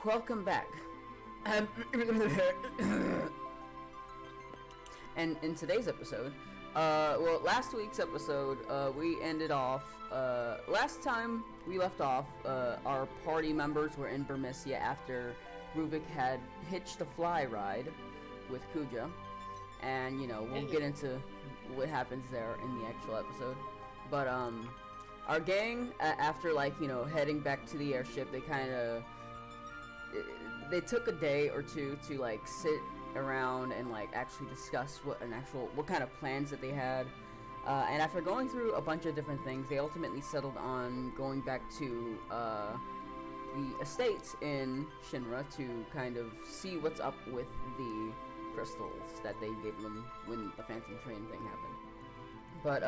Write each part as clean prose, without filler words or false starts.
Welcome back. And in today's episode, last week's episode, we ended off, last time we left off, our party members were in Burmecia after Ruvik had hitched a fly ride with Kuja. And, we'll get into what happens there in the actual episode. But, our gang, after, heading back to the airship, they took a day or two to, sit around and, actually discuss what kind of plans that they had. And after going through a bunch of different things, they ultimately settled on going back to, the estates in Shinra to kind of see what's up with the crystals that they gave them when the Phantom Train thing happened. But,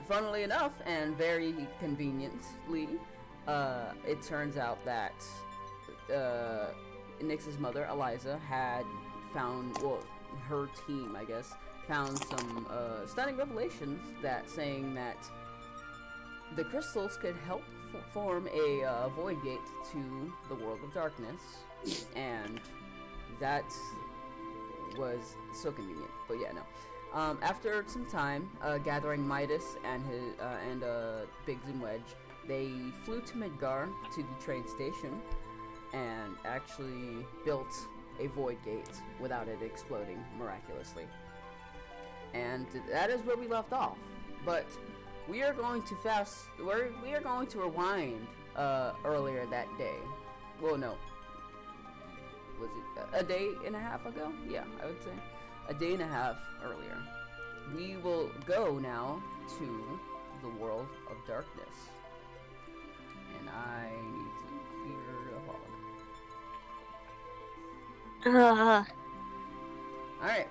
funnily enough, and very conveniently, it turns out that Nyx's mother, Eliza, had found, her team, I guess, found some stunning revelations saying that the crystals could help form a void gate to the world of darkness, and that was so convenient. But yeah, no. After some time, gathering Midas and Biggs and Wedge, they flew to Midgar to the train station and actually built a void gate without it exploding miraculously. And that is where we left off. But we are going to rewind earlier that day. Well, no. Was it a day and a half ago? Yeah, I would say. A day and a half earlier. We will go now to the world of darkness. And I need to clear the hog. Alright.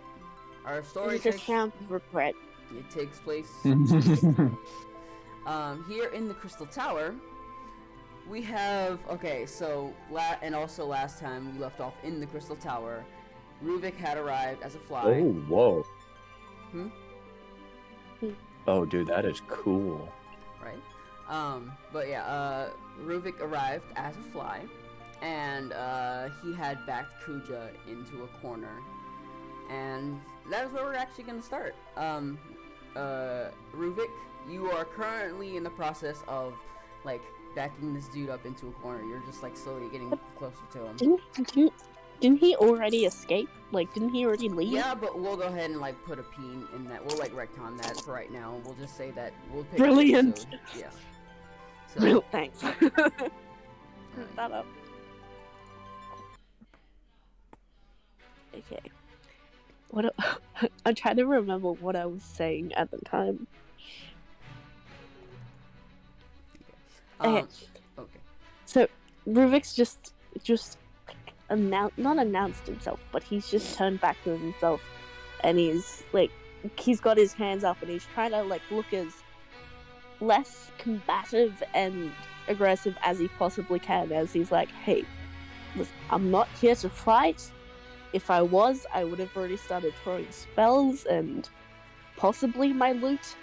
Our story It's a sound of regret. It takes place here in the Crystal Tower. We have and also last time we left off in the Crystal Tower, Ruvik had arrived as a fly. Oh, whoa. Hmm? Oh, dude, that is cool. Right? But yeah, Ruvik arrived as a fly, and he had backed Kuja into a corner. And that is where we're actually going to start. Ruvik, you are currently in the process of, backing this dude up into a corner. You're just, slowly getting closer to him. Didn't he already escape? Didn't he already leave? Yeah, but we'll go ahead and, put a pin in that. We'll, retcon that for right now. We'll just say that we'll pick Brilliant. Yeah. So, thanks. That up. Okay. I'm trying to remember what I was saying at the time. Okay. So Ruvik's just not announced himself, but he's just turned back to himself, and he's got his hands up, and he's trying to look as less combative and aggressive as he possibly can. As he's like, "Hey, listen, I'm not here to fight. If I was, I would have already started throwing spells and possibly my loot.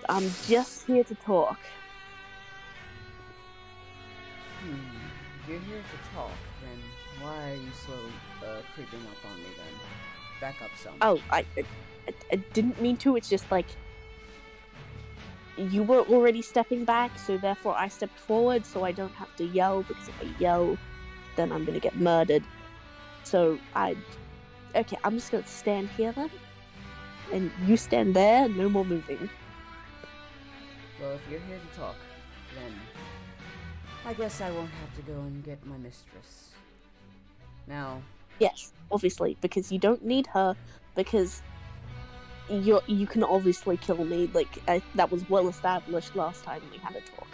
I'm just here to talk." If you're here to talk, then why are you so creeping up on me then? Back up some. Oh, I didn't mean to. It's just you were already stepping back, so therefore I stepped forward, so I don't have to yell, because if I yell, then I'm gonna get murdered. So I'm just gonna stand here then, and you stand there, no more moving. Well, if you're here to talk, then I guess I won't have to go and get my mistress. Now... Yes, obviously, because you don't need her, because you can obviously kill me, that was well established last time we had a talk.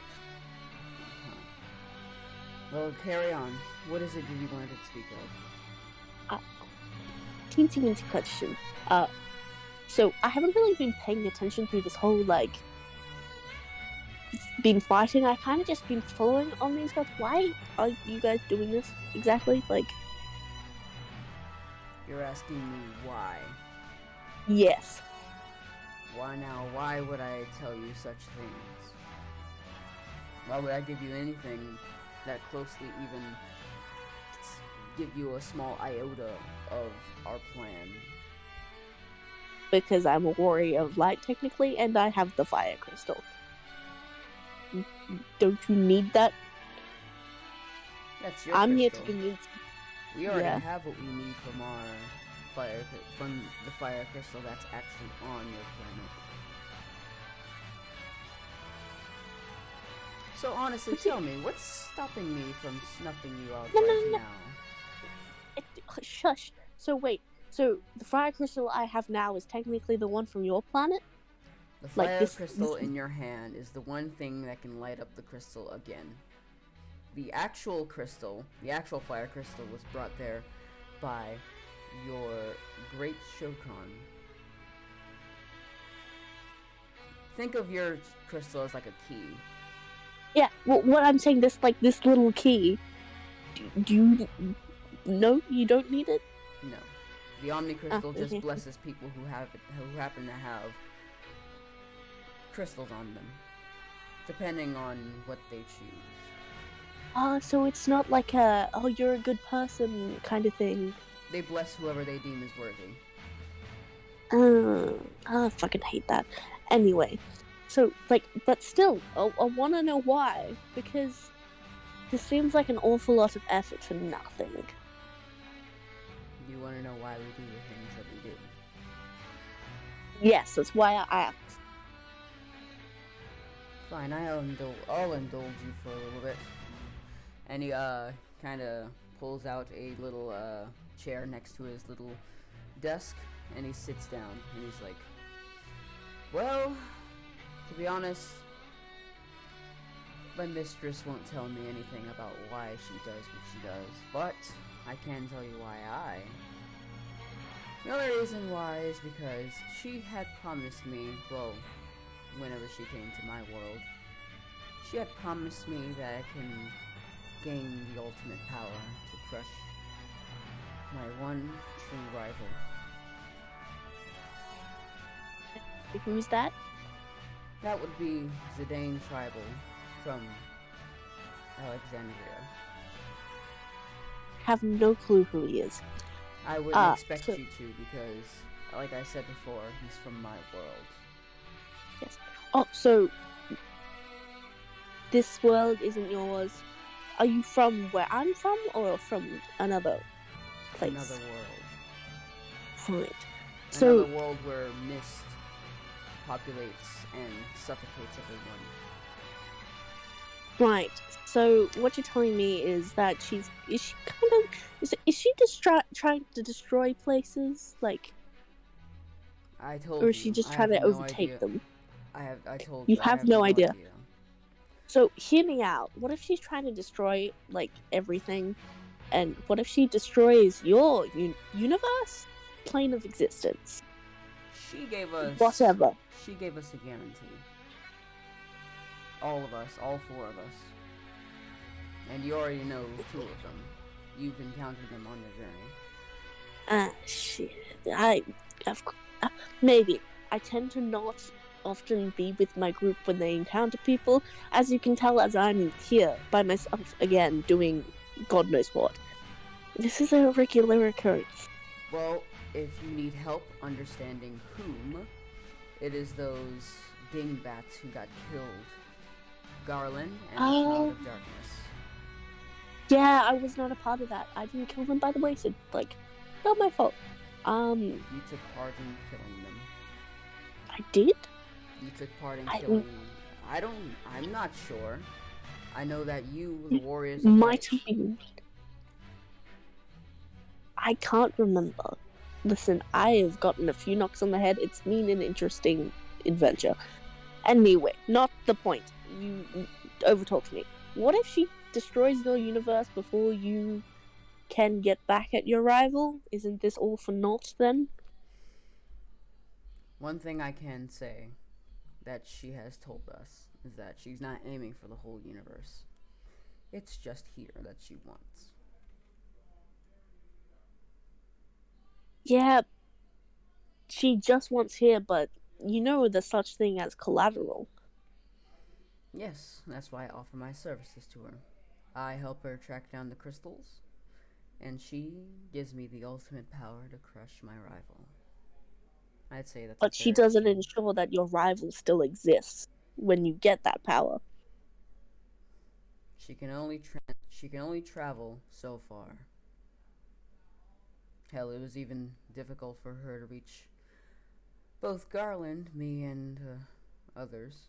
Well, carry on. What is it that you wanted to speak of? Teensy question. So I haven't really been paying attention through this whole, been fighting. I kind of just been following on these guys. Why are you guys doing this exactly? You're asking me why? Yes. Why now? Why would I tell you such things? Why would I give you anything that closely even give you a small iota of our plan. Because I'm a warrior of light, technically, and I have the fire crystal. Don't you need that? That's your I'm crystal. here to convince. We already have what we need from the fire crystal that's actually on your planet. So honestly, tell me, what's stopping me from snuffing you out now? Shush. So wait. So the fire crystal I have now is technically the one from your planet? The fire crystal in your hand is the one thing that can light up the crystal again. The actual crystal, the actual fire crystal, was brought there by your great Shokan. Think of your crystal as like a key. Yeah, well, what I'm saying, this little key, do you... No, you don't need it? No. The Omni crystal just blesses people who happen to have crystals on them, depending on what they choose. So it's not like a, oh, you're a good person kind of thing. They bless whoever they deem is worthy. I fucking hate that. Anyway, so, but still, I want to know why, because this seems like an awful lot of effort for nothing. You want to know why we do the things that we do? Yes, that's why I asked. Fine, I'll indulge you for a little bit. And he kind of pulls out a little chair next to his little desk, and he sits down, and he's like, well, to be honest, my mistress won't tell me anything about why she does what she does, but I can tell you why I. The only reason why is because she had promised me, well, whenever she came to my world, she had promised me that I can gain the ultimate power to crush my one true rival. Who's that? That would be Zidane Tribal from Alexandria. Have no clue who he is. I wouldn't expect you to, because, like I said before, he's from my world. Yes. Oh, so this world isn't yours. Are you from where I'm from, or from another place? Another world. Right. So, another world where mist populates and suffocates everyone. Right. So what you're telling me is that is she trying to destroy places, like? I told you. Or you. is she just trying to overtake them? I told you. You have no idea. So hear me out. What if she's trying to destroy everything, and what if she destroys your universe, plane of existence? She gave us whatever. She gave us a guarantee. All of us, all four of us. And you already know 2 of them. You've encountered them on your journey. Shit. Maybe. I tend to not often be with my group when they encounter people. As you can tell, as I'm here by myself again, doing God knows what. This is a regular occurrence. Well, if you need help understanding whom, it is those dingbats who got killed. Garland and the Cloud of Darkness. Yeah, I was not a part of that. I didn't kill them, by the way, so, not my fault. You took part in killing them. I did? You took part in killing... I'm not sure. I know that you, the Warriors of Might have been. I can't remember. Listen, I have gotten a few knocks on the head. It's been an interesting adventure. Anyway, not the point. You overtalked me. What if she destroys your universe before you can get back at your rival? Isn't this all for naught then? One thing I can say that she has told us is that she's not aiming for the whole universe. It's just here that she wants. Yeah, she just wants here, but you know there's such thing as collateral. Yes, that's why I offer my services to her. I help her track down the crystals, and she gives me the ultimate power to crush my rival. I'd say that's But a she fair doesn't exchange. ensure that your rival still exists when you get that power. She can only travel so far. Hell, it was even difficult for her to reach both Garland, me, and others.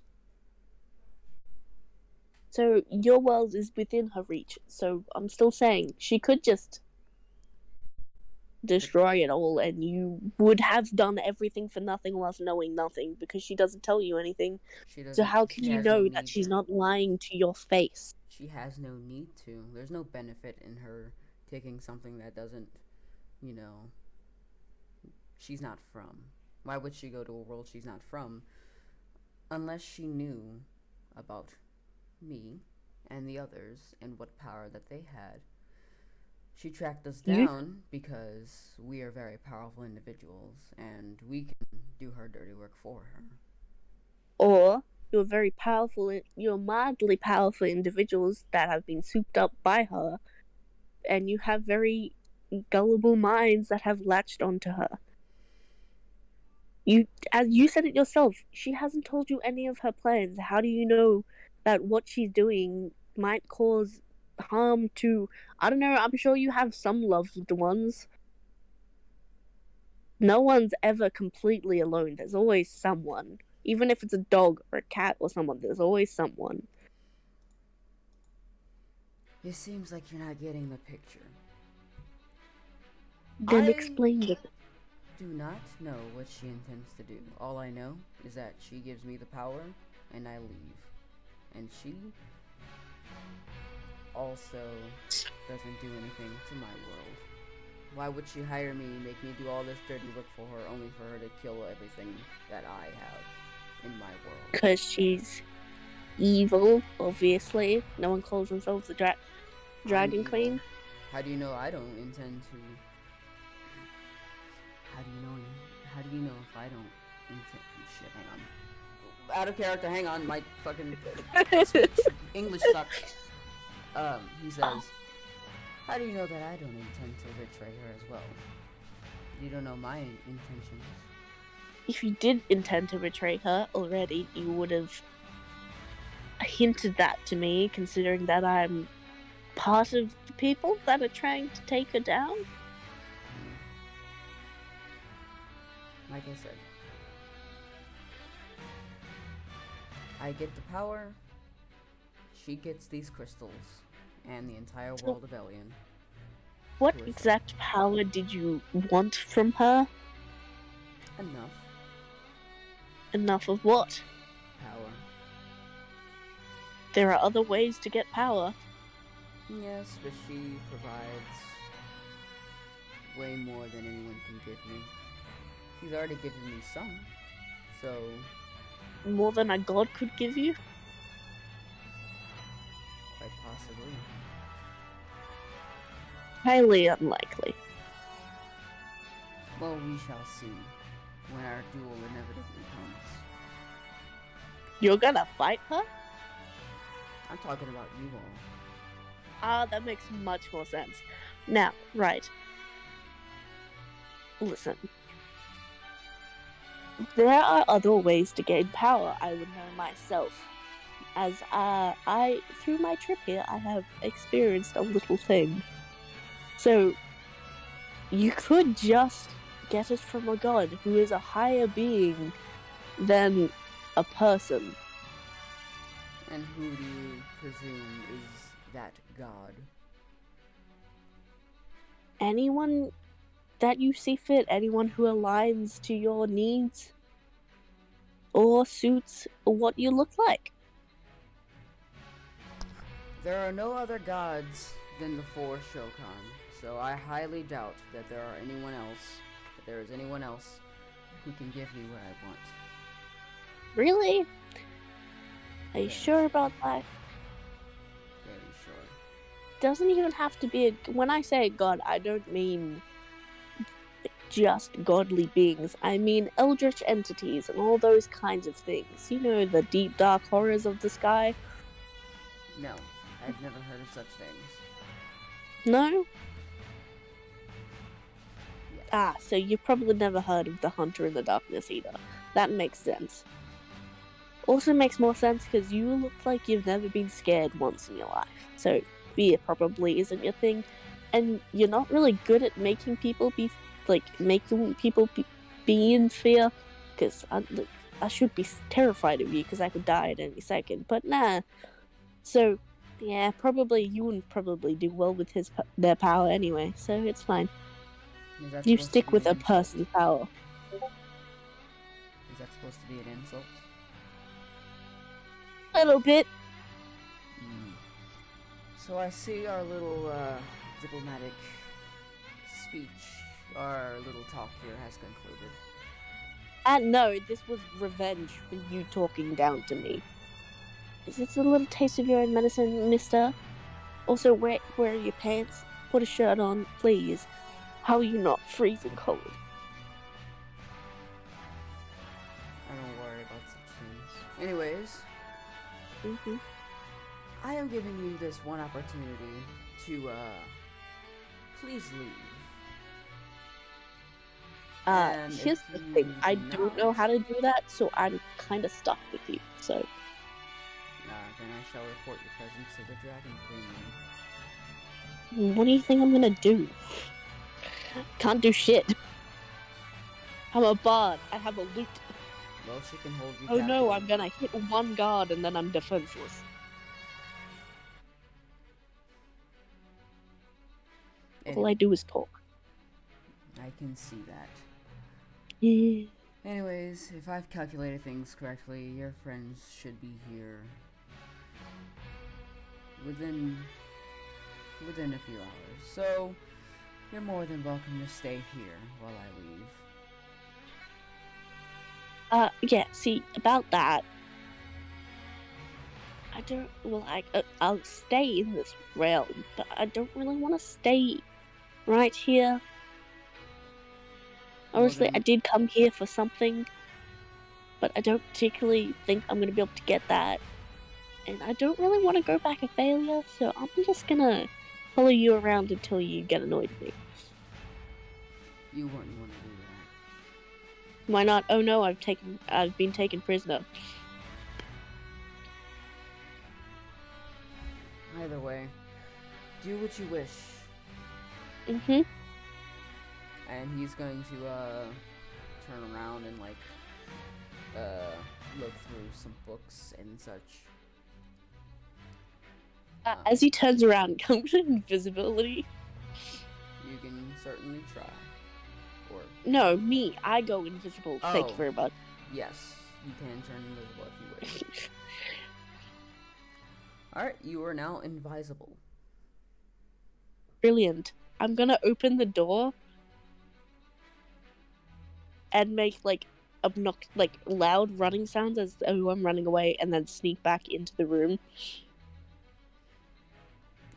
So your world is within her reach. So I'm still saying she could just destroy it all and you would have done everything for nothing whilst knowing nothing because she doesn't tell you anything. She So doesn't. how can She you has no know that need she's to. not lying to your face? She has no need to. There's no benefit in her taking something that doesn't, you know, she's not from. Why would she go to a world she's not from unless she knew about me and the others and what power that they had? She tracked us You down because we are very powerful individuals and we can do her dirty work for her. or you're mildly powerful individuals that have been souped up by her, and you have very gullible minds that have latched onto her. As you said it yourself, she hasn't told you any of her plans. How do you know that what she's doing might cause harm to, I don't know, I'm sure you have some loved ones. No one's ever completely alone. There's always someone. Even if it's a dog or a cat or someone, there's always someone. It seems like you're not getting the picture. Then I explain it. do not know what she intends to do. All I know is that she gives me the power and I leave. And she also doesn't do anything to my world. Why would she hire me, make me do all this dirty work for her, only for her to kill everything that I have in my world? Because she's evil, obviously. No one calls themselves a Dragon Queen. How do you know I don't intend to? How do you know? How do you know if I don't intend? Shit, hang on. Out of character. Hang on, my fucking English sucks. He says, "How do you know that I don't intend to betray her as well? You don't know my intentions." If you did intend to betray her already, you would have hinted that to me, considering that I'm part of the people that are trying to take her down. Like I said, I get the power, she gets these crystals, and the entire world of Elian. What exact power did you want from her? Enough. Enough of what? Power. There are other ways to get power. Yes, but she provides way more than anyone can give me. She's already given me some, so... More than a god could give you? Quite possibly. Highly unlikely. Well, we shall see when our duel inevitably comes. You're gonna fight her? I'm talking about you all. Ah, that makes much more sense. Now, right. Listen. There are other ways to gain power, I would know myself. As through my trip here, I have experienced a little thing. So, you could just get it from a god who is a higher being than a person. And who do you presume is that god? Anyone that you see fit, anyone who aligns to your needs or suits what you look like. There are no other gods than the four Shokan, so I highly doubt that there is anyone else who can give me what I want. Really? Are you sure about that? Very sure. Doesn't even have to be when I say god, I don't mean just godly beings. I mean eldritch entities and all those kinds of things. You know, the deep dark horrors of the sky? No. I've never heard of such things. No? Yes. Ah, so you've probably never heard of the Hunter in the Darkness either. That makes sense. Also makes more sense because you look like you've never been scared once in your life. So fear probably isn't your thing. And you're not really good at making people be in fear. Because I should be terrified of you because I could die at any second. But nah. So, yeah, probably you wouldn't probably do well with their power anyway. So it's fine. You stick with a person's power. Is that supposed to be an insult? A little bit. So I see our little diplomatic speech, our little talk here has concluded. No, this was revenge for you talking down to me. Is this a little taste of your own medicine, mister? Also, wear your pants. Put a shirt on, please. How are you not freezing cold? I don't worry about such things. Anyways, I am giving you this one opportunity to, please leave. Here's the thing. I don't know how to do that, so I'm kind of stuck with you, so... Then I shall report your presence to the Dragon Queen. What do you think I'm gonna do? Can't do shit. I'm a bard. I have a lute. Well, she can hold you Oh no, captive. I'm gonna hit one guard and then I'm defenseless. All I do is talk. I can see that. Yeah. Anyways, if I've calculated things correctly, your friends should be here within a few hours. So, you're more than welcome to stay here while I leave. Yeah, see, about that, I'll stay in this realm, but I don't really want to stay right here. Honestly, I did come here for something, but I don't particularly think I'm going to be able to get that. And I don't really want to go back a failure, so I'm just going to follow you around until you get annoyed with me. You wouldn't want to do that. Why not? Oh no, I've been taken prisoner. Either way, do what you wish. And he's going to turn around and look through some books and such. As he turns around, comes invisibility. You can certainly try. Or no, me. I go invisible. Oh, thank you very much. Yes, you can turn invisible if you wish. Alright, you are now invisible. Brilliant. I'm gonna open the door and make loud running sounds as though I'm running away, and then sneak back into the room.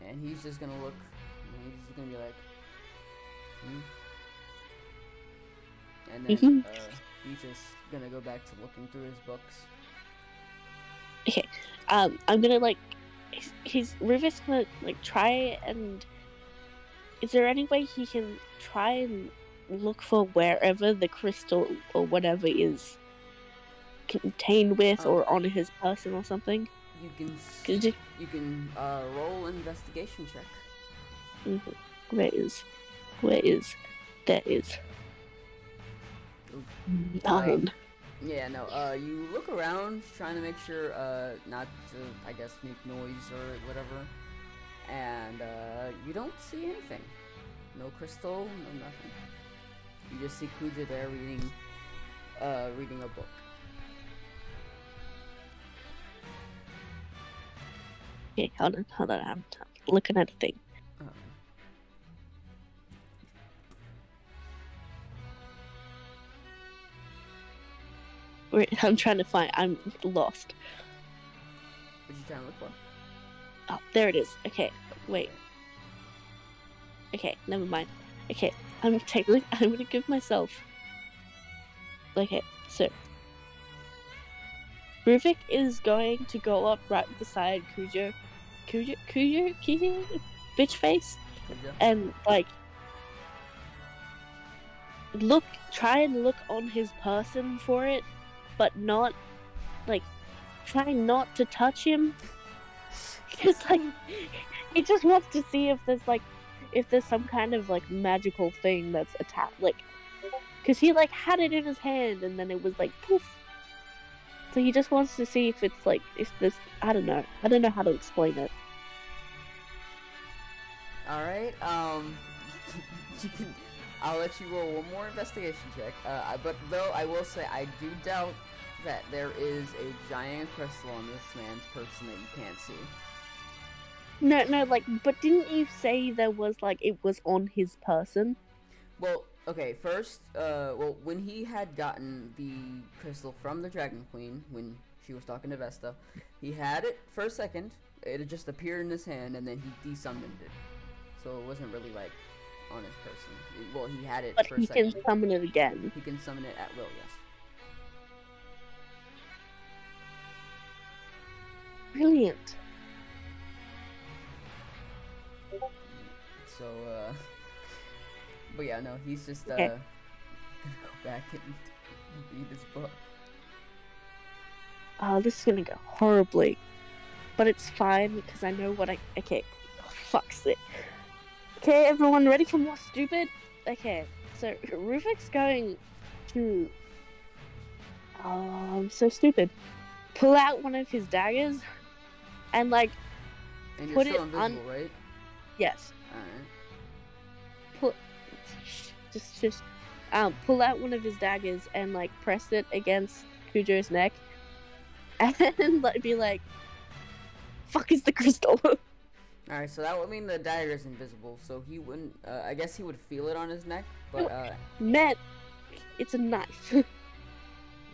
And he's just gonna look, and he's just gonna be like, And then he's just gonna go back to looking through his books. Okay, I'm gonna Rufus gonna try and. Is there any way he can try and look for wherever the crystal or whatever is contained with, or on his person or something? You can roll an investigation check. There is 9. Yeah, no. You look around, trying to make sure not to, I guess, make noise or whatever, and you don't see anything. No crystal, no nothing. You just see Kuja there reading a book. Okay, hold on. I'm looking at a thing. Wait, I'm trying to find. I'm lost. What you trying to look for? Oh, there it is. Okay, wait. Okay, never mind. Okay, I'm gonna give myself. Okay, so Ruvik is going to go up right beside Kujo Kuju, bitch face, Kuja? and like try and look on his person for it, but not like try not to touch him, because like he just wants to see if there's some kind of like magical thing that's attached, like because he like had it in his hand and then it was like poof. So he just wants to see if it's like if this I don't know how to explain it. All right. You can. I'll let you roll one more investigation check. But though I will say I do doubt that there is a giant crystal on this man's person that you can't see. No, like, but didn't you say there was like it was on his person? Well, okay. First, when he had gotten the crystal from the Dragon Queen when she was talking to Vesta, he had it for a second. It had just appeared in his hand, and then he desummoned it. So it wasn't really like on his person. He had it But for a he second. can summon it again. He can summon it at will, yes. Brilliant. So, but yeah, no, he's just, Okay. gonna go back and read his book. Oh, this is gonna go horribly. But it's fine, because I know what okay. Oh, fuck's sake. Okay, everyone ready for more stupid? Okay, so Ruvik's going to... Oh, I'm so stupid. Pull out one of his daggers, and like, And you're put still it invisible, right? Yes. Alright. Pull out one of his daggers and like press it against Kujo's neck, and like be like, "Fuck is the crystal?" Alright, so that would mean the dagger's invisible, so he wouldn't, I guess he would feel it on his neck, but, Matt, it's a knife.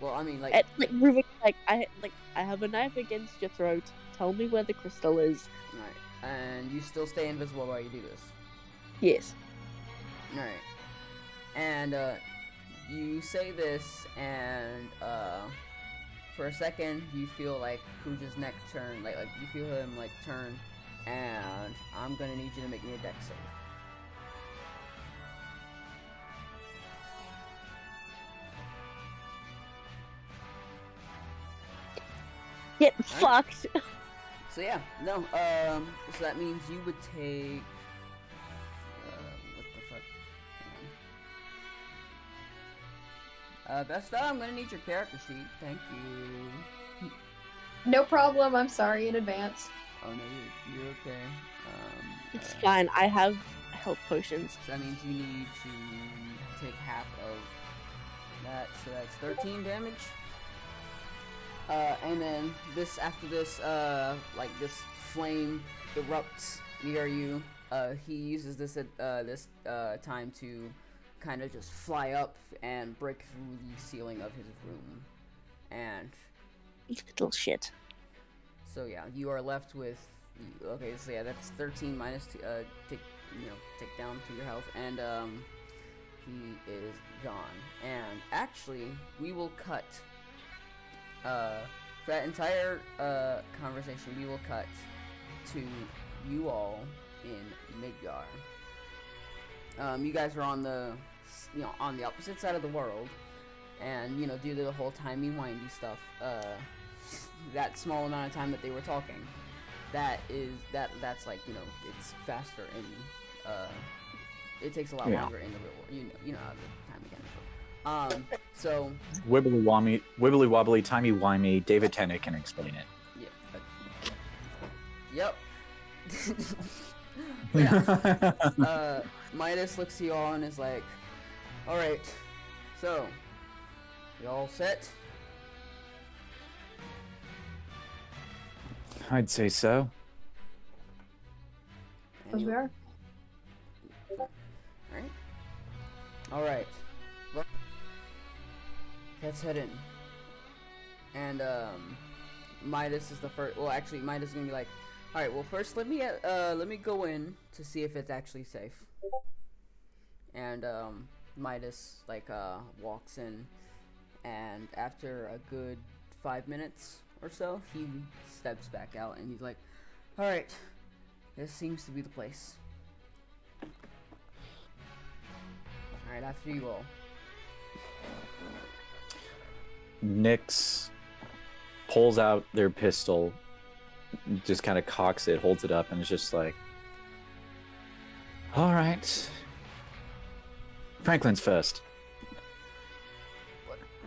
well, I mean, like... Like Ruvik, I have a knife against your throat. Tell me where the crystal is. Alright, and you still stay invisible while you do this? Yes. Alright. And, you say this, and, for a second, you feel, like, Kuja's neck turn, like, you feel him, like, turn, and I'm gonna need you to make me a dex save. Get fucked. So yeah, no, so that means you would take, what the fuck? Vesta, I'm gonna need your character sheet, thank you. No problem, I'm sorry in advance. Oh no, you're okay. It's fine. I have health potions. So that means you need to take half of that, so that's 13 damage. And then after this, like this flame erupts near you. He uses this time to kind of just fly up and break through the ceiling of his room. And Little shit. so yeah, you are left with, okay, so yeah, that's 13 minus take down to your health, and he is gone. And actually, we will cut for that entire conversation, we will cut to you all in Midgar. You guys are on the opposite side of the world, and due to the whole timey-wimey stuff, that small amount of time that they were talking, that's like it's faster and it takes a lot longer in the real world. You know how the time again. So wibbly wobbly, timey wimey. David Tennant can explain it. Yeah. Yeah. Midas looks to you all and is like, "All right, so you all set?" I'd say so. As we are. All right. Well, let's head in. And Midas is the first. Well, actually, Midas is gonna be like, "All right. Well, first, let me go in to see if it's actually safe." And Midas walks in, and after a good 5 minutes or so, he steps back out, and he's like, Alright. This seems to be the place. Alright, after you all. Nyx pulls out their pistol, just kind of cocks it, holds it up, and is just like, all right. Franklin's first.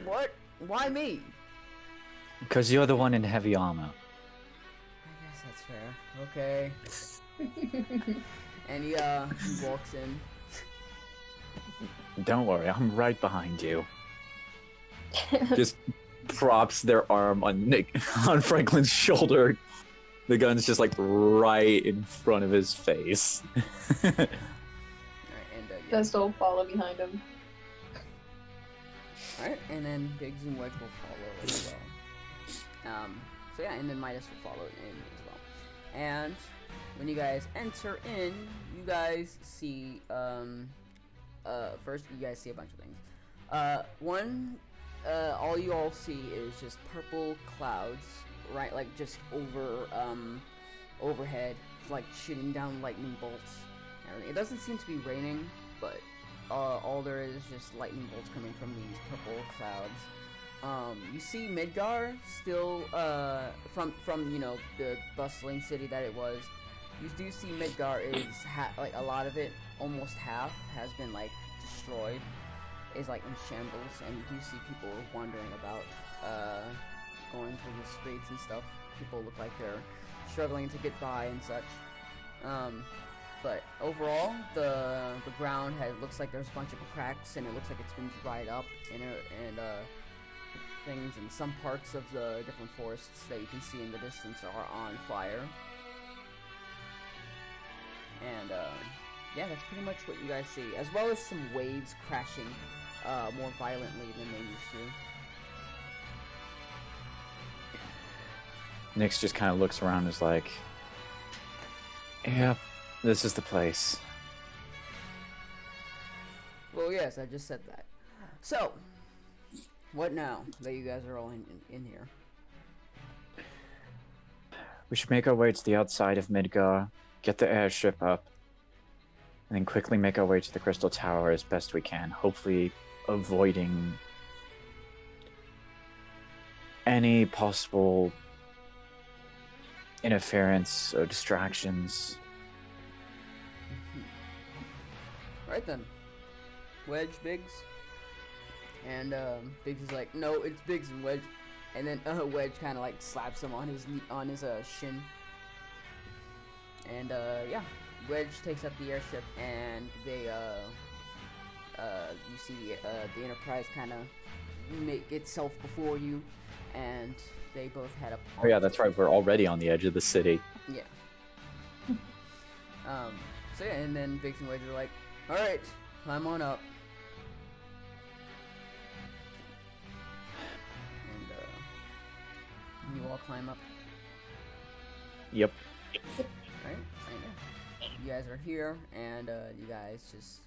What? Why me? Because you're the one in heavy armor. I guess that's fair. Okay. And he walks in. Don't worry, I'm right behind you. Just props their arm on Franklin's shoulder. The gun's just like right in front of his face. Alright, and yeah. Pistol follow behind him. Alright, and then Biggs and Wedge will follow as well. So yeah, and then Midas will follow in as well. And when you guys enter in, you guys see first you guys see a bunch of things. One, all you all see is just purple clouds, right, like just overhead, like shooting down lightning bolts. It doesn't seem to be raining, but all there is just lightning bolts coming from these purple clouds. You see Midgar still from you know, the bustling city that it was. You do see Midgar is like a lot of it, almost half, has been like destroyed, is like in shambles, and you do see people wandering about, going through the streets and stuff. People look like they're struggling to get by and such. But overall, the ground looks like there's a bunch of cracks, and it looks like it's been dried up, and things in some parts of the different forests that you can see in the distance are on fire. And yeah, that's pretty much what you guys see, as well as some waves crashing more violently than they used to. Nyx just kind of looks around and is like, yeah, this is the place. Well, yes, I just said that. So, what now that you guys are all in here? We should make our way to the outside of Midgar, get the airship up, and then quickly make our way to the Crystal Tower as best we can, hopefully avoiding any possible interference or distractions. Right then. Wedge, Biggs. And Biggs is like, no, it's Biggs and Wedge. And then Wedge kind of like slaps him on his shin. And yeah, Wedge takes up the airship, and they you see the Enterprise kind of make itself before you, and they both head up. Oh yeah, that's right. We're already on the edge of the city. Yeah. So yeah, and then Biggs and Wedge are like, all right, climb on up. And you all climb up. Yep. Right? You guys are here, and you guys just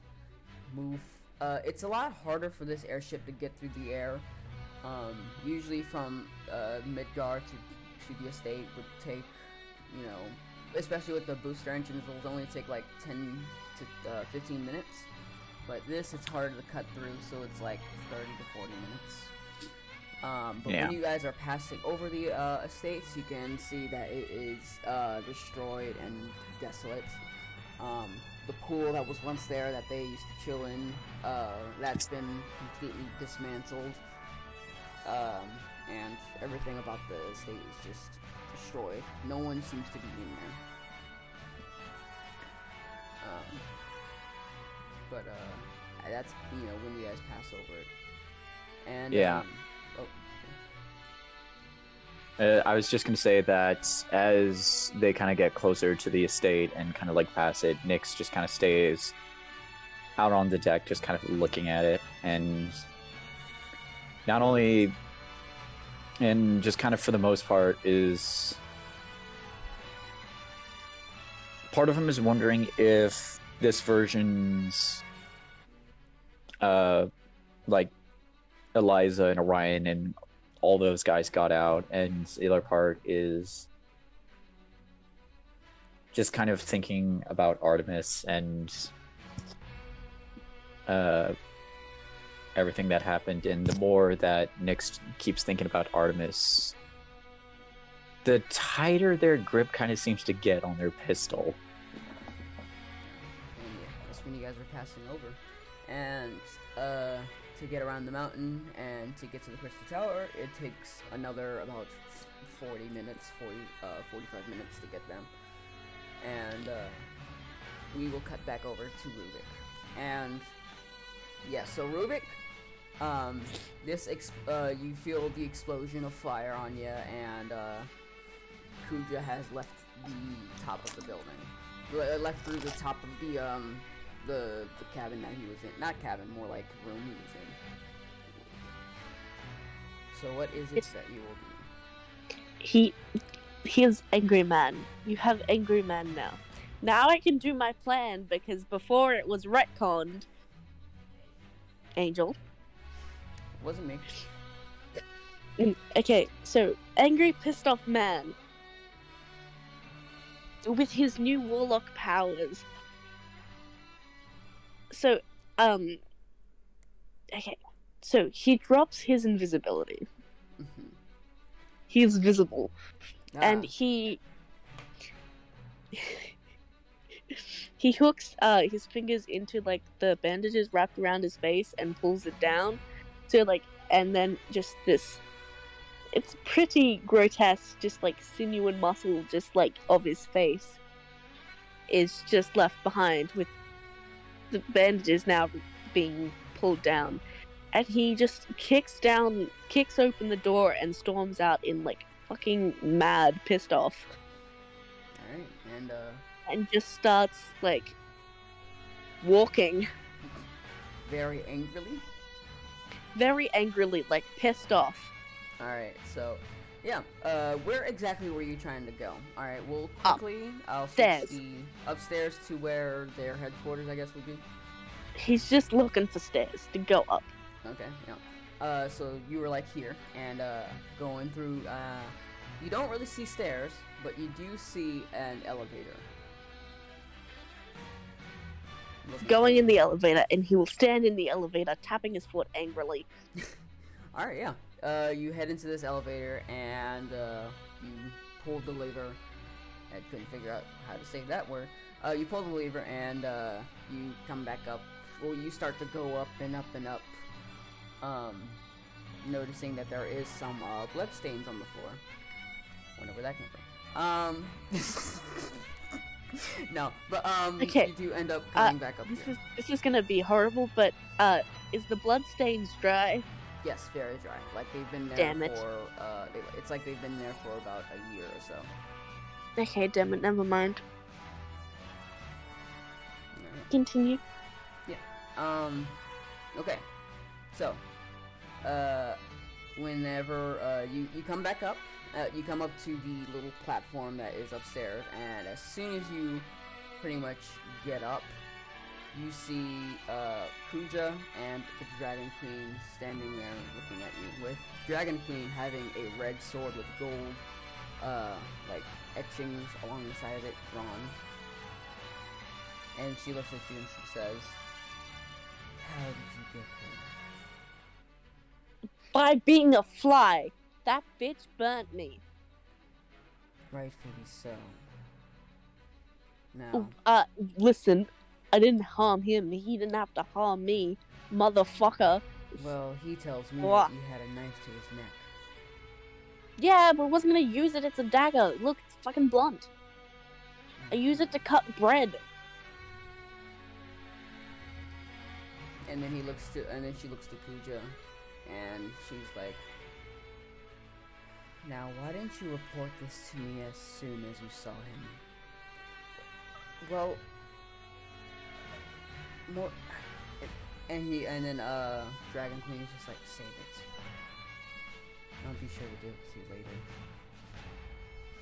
move. It's a lot harder for this airship to get through the air. Usually from Midgar to the estate would take, you know, especially with the booster engines, it'll only take like 10 to 15 minutes. But this, it's harder to cut through, so it's like 30 to 40 minutes. But yeah. When you guys are passing over the estates, you can see that it is destroyed and desolate. The pool that was once there that they used to chill in, that's been completely dismantled. And everything about the estate is just destroyed. No one seems to be in there. But that's, you know, when you guys pass over it. And yeah. I was just gonna say that as they kind of get closer to the estate and kind of like pass it, Nyx just kind of stays out on the deck, just kind of looking at it, and not only, and just kind of for the most part is, part of him is wondering if this version's like Eliza and Orion and all those guys got out, and the other part is just kind of thinking about Artemis and everything that happened, and the more that Nyx keeps thinking about Artemis, the tighter their grip kind of seems to get on their pistol. And yeah, that's when you guys are passing over. And to get around the mountain and to get to the Crystal Tower, it takes another about 45 minutes to get them. And we will cut back over to Ruvik. And yeah, so Ruvik, you feel the explosion of fire on you, and Kuja has left the top of the building. Left through the top of the cabin that he was in. Not cabin, more like room he was in. So what is it that you will do? He is Angry Man. You have Angry Man now. Now I can do my plan, because before it was retconned. Angel. Wasn't me. Okay, so angry, pissed off man with his new warlock powers. So, okay, so he drops his invisibility. Mm-hmm. He's visible, and he hooks his fingers into like the bandages wrapped around his face and pulls it down. So like, and then just this, it's pretty grotesque, just like sinew and muscle, just like of his face, is just left behind with the bandages now being pulled down. And he just kicks open the door and storms out in like fucking mad, pissed off. Alright, and just starts like walking. Very angrily? Very angrily, like pissed off. Alright, so yeah, where exactly were you trying to go? Alright, we'll quickly stairs. Upstairs to where their headquarters, I guess, would be. He's just looking for stairs to go up. Okay, yeah. So you were like here and going through. You don't really see stairs, but you do see an elevator. Going in the elevator, and he will stand in the elevator, tapping his foot angrily. Alright, yeah. You head into this elevator, and you pull the lever. I couldn't figure out how to say that word. You pull the lever, and you come back up. Well, you start to go up and up and up. Noticing that there is some blood stains on the floor. Wonder where that came from. No, but okay. You do end up going back up here. This is gonna be horrible, but is the blood stains dry? Yes, very dry. Like they've been there Damn it. it's like they've been there for about a year or so. Okay, damn it, never mind. Right. Continue. Yeah. Okay. So, whenever you come back up, you come up to the little platform that is upstairs, and as soon as you pretty much get up, you see Kuja and the Dragon Queen standing there looking at you, with Dragon Queen having a red sword with gold, like etchings along the side of it drawn. And she looks at you and she says, "How did you get here?" By being a fly. That bitch burnt me. Rightfully so. Now, Listen, I didn't harm him. He didn't have to harm me, motherfucker. well, he tells me What? that you had a knife to his neck. Yeah, but I wasn't gonna use it. It's a dagger. Look, it's fucking blunt. I use it to cut bread. And then she looks to Kuja, and she's like, "Now, why didn't you report this to me as soon as you saw him?" Well, more, and then Dragon Queen is just like, "Save it. I'll be sure to do it with you later."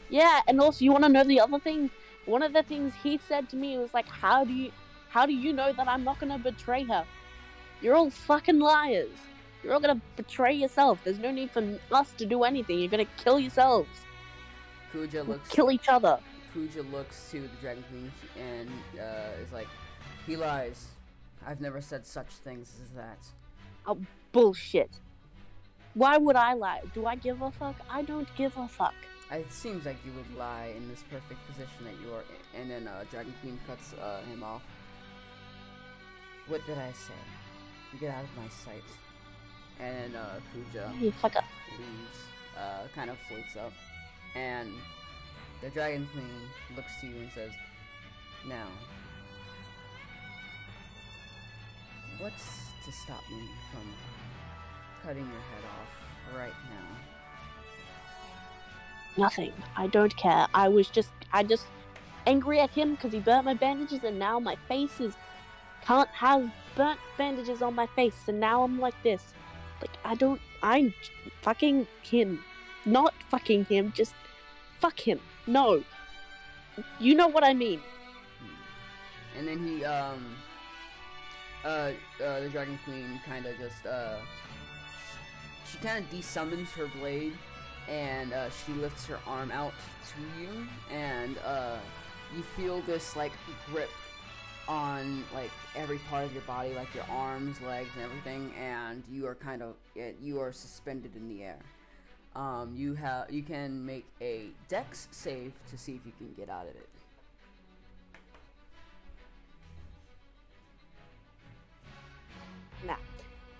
Yeah, and also, you want to know the other thing? One of the things he said to me was like, how do you know that I'm not gonna betray her? You're all fucking liars. You're all gonna betray yourself. There's no need for us to do anything. You're gonna kill yourselves. Kuja looks. Kill each other. Kuja looks to the Dragon Queen and is like, he lies. I've never said such things as that. Oh, bullshit. Why would I lie? Do I give a fuck? I don't give a fuck. It seems like you would lie in this perfect position that you are in. And then Dragon Queen cuts him off. What did I say? Get out of my sight. And Kuja You fuck up. leaves, kind of floats up. And the Dragon Queen looks to you and says, now, what's to stop me from cutting your head off right now? Nothing. I don't care. I just angry at him because he burnt my bandages, and now my face is can't have burnt bandages on my face, and now I'm like this. Like I'm fucking him, not fucking him. Just fuck him. No, you know what I mean. And then he the Dragon Queen kind of just she kind of desummons her blade, and she lifts her arm out to you, and you feel this like grip on like every part of your body, like your arms, legs, and everything, and you are suspended in the air. You can make a dex save to see if you can get out of it. Nah.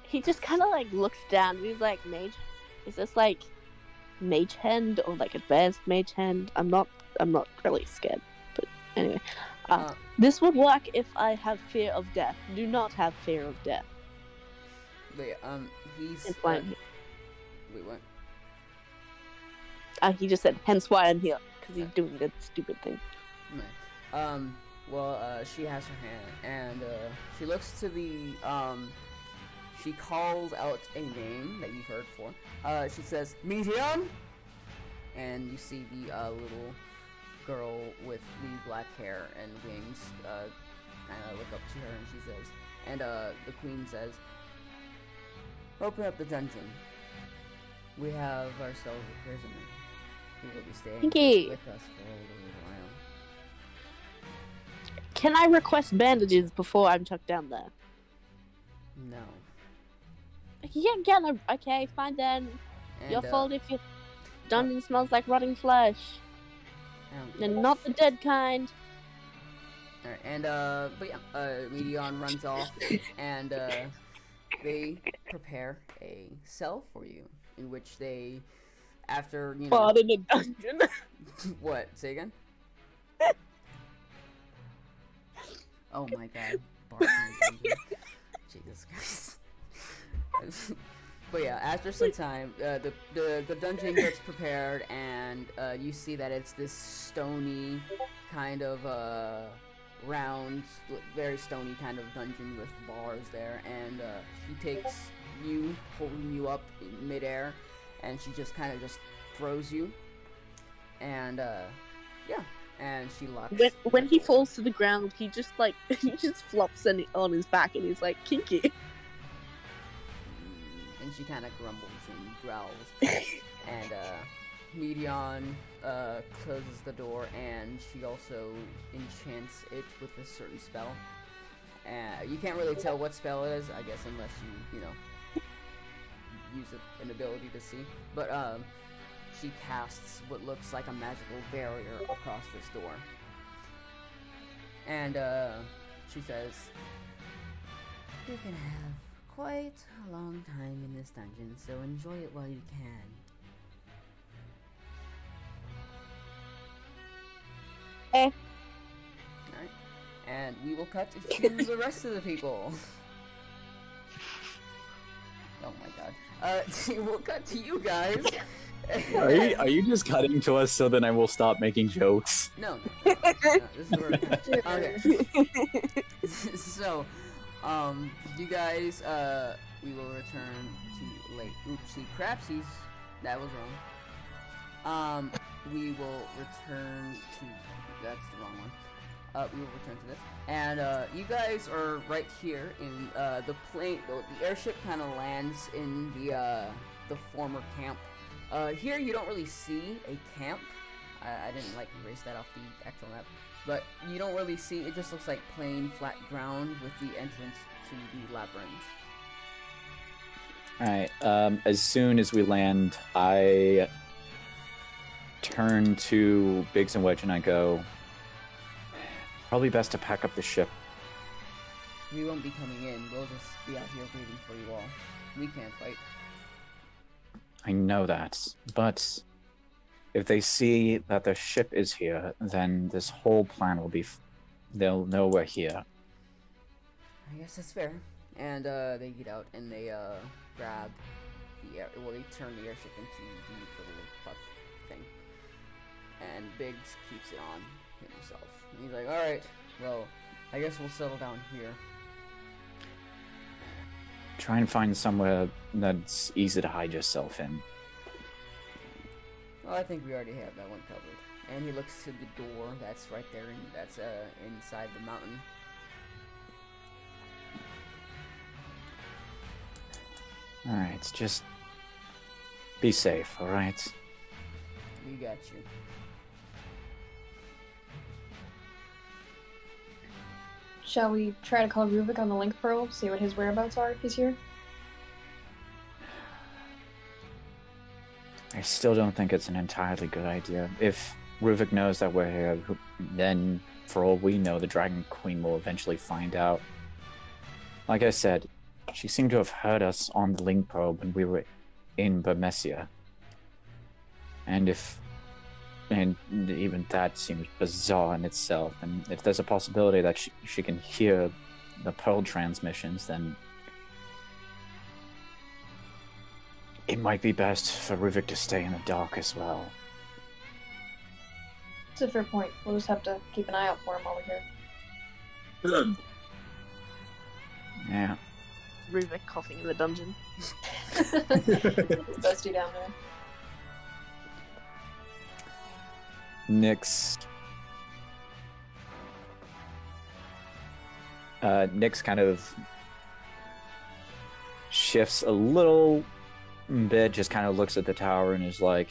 He just kind of like looks down and he's like, mage, is this like mage hand or like advanced mage hand? I'm not really scared, but anyway. This would work if I have fear of death. Do not have fear of death. But yeah, he's It's fine. Wait, what? He just said, hence why I'm here, because he's doing that stupid thing. Right. She has her hand, and she looks to the she calls out a name that you've heard before. She says, Medion! And you see the little girl with the black hair and wings kind of look up to her, and she says, and the queen says, open up the dungeon. We have ourselves a prisoner who will be staying with us for a little while. Can I request bandages before I'm chucked down there? No. Yeah, no, okay, fine then. And, Your fault if your dungeon smells like rotting flesh. And not the dead kind. Alright, and but yeah, Medion runs off, and they prepare a cell for you, in which they, after, you know... Fought in a dungeon. What? Say again? Oh my god. Barking in a dungeon. Jesus Christ. But yeah, after some time, the dungeon gets prepared, and you see that it's this stony kind of round, very stony kind of dungeon with bars there, and she takes you, holding you up in midair, and she just kind of just throws you, and yeah, and she locks. When he falls to the ground, he just like he just flops on his back, and he's like kinky. And she kind of grumbles and growls, and Medion closes the door, and she also enchants it with a certain spell. You can't really tell what spell it is, I guess, unless you know, use an ability to see. But she casts what looks like a magical barrier across this door, and she says, "You can have quite a long time in this dungeon, so enjoy it while you can." Alright, and we will cut to the rest of the people. Oh my god. We'll cut to you guys. Are you just cutting to us so then I will stop making jokes? No, this is where okay. So, you guys, we will return to late. Oopsie crapsies. That was wrong. We will return to. That's the wrong one. We will return to this. And, you guys are right here in, the plane. The airship kind of lands in the former camp. Here you don't really see a camp. I didn't like erase that off the actual map. But you don't really see, it just looks like plain flat ground with the entrance to the labyrinth. Alright, as soon as we land, I turn to Biggs and Wedge and I go, probably best to pack up the ship. We won't be coming in, we'll just be out here waiting for you all. We can't fight. I know that, but if they see that the ship is here, then this whole plan will be... they'll know we're here. I guess that's fair. And they get out and they grab the air... well, they turn the airship into the little puck thing. And Biggs keeps it on himself. And he's like, alright, well, I guess we'll settle down here. Try and find somewhere that's easy to hide yourself in. Well, I think we already have that one covered. And he looks to the door that's right there, and that's inside the mountain. Alright, just be safe, alright? We got you. Shall we try to call Ruvik on the link pearl, see what his whereabouts are if he's here? I still don't think it's an entirely good idea. If Ruvik knows that we're here, then, for all we know, the Dragon Queen will eventually find out. Like I said, she seemed to have heard us on the link probe when we were in Burmecia. And even that seems bizarre in itself. And if there's a possibility that she can hear the Pearl transmissions, then it might be best for Ruvik to stay in the dark as well. It's a fair point. We'll just have to keep an eye out for him while we're here. Yeah. Ruvik coughing in the dungeon. Dusty down there. Nyx kind of shifts a little bit, just kind of looks at the tower and is like,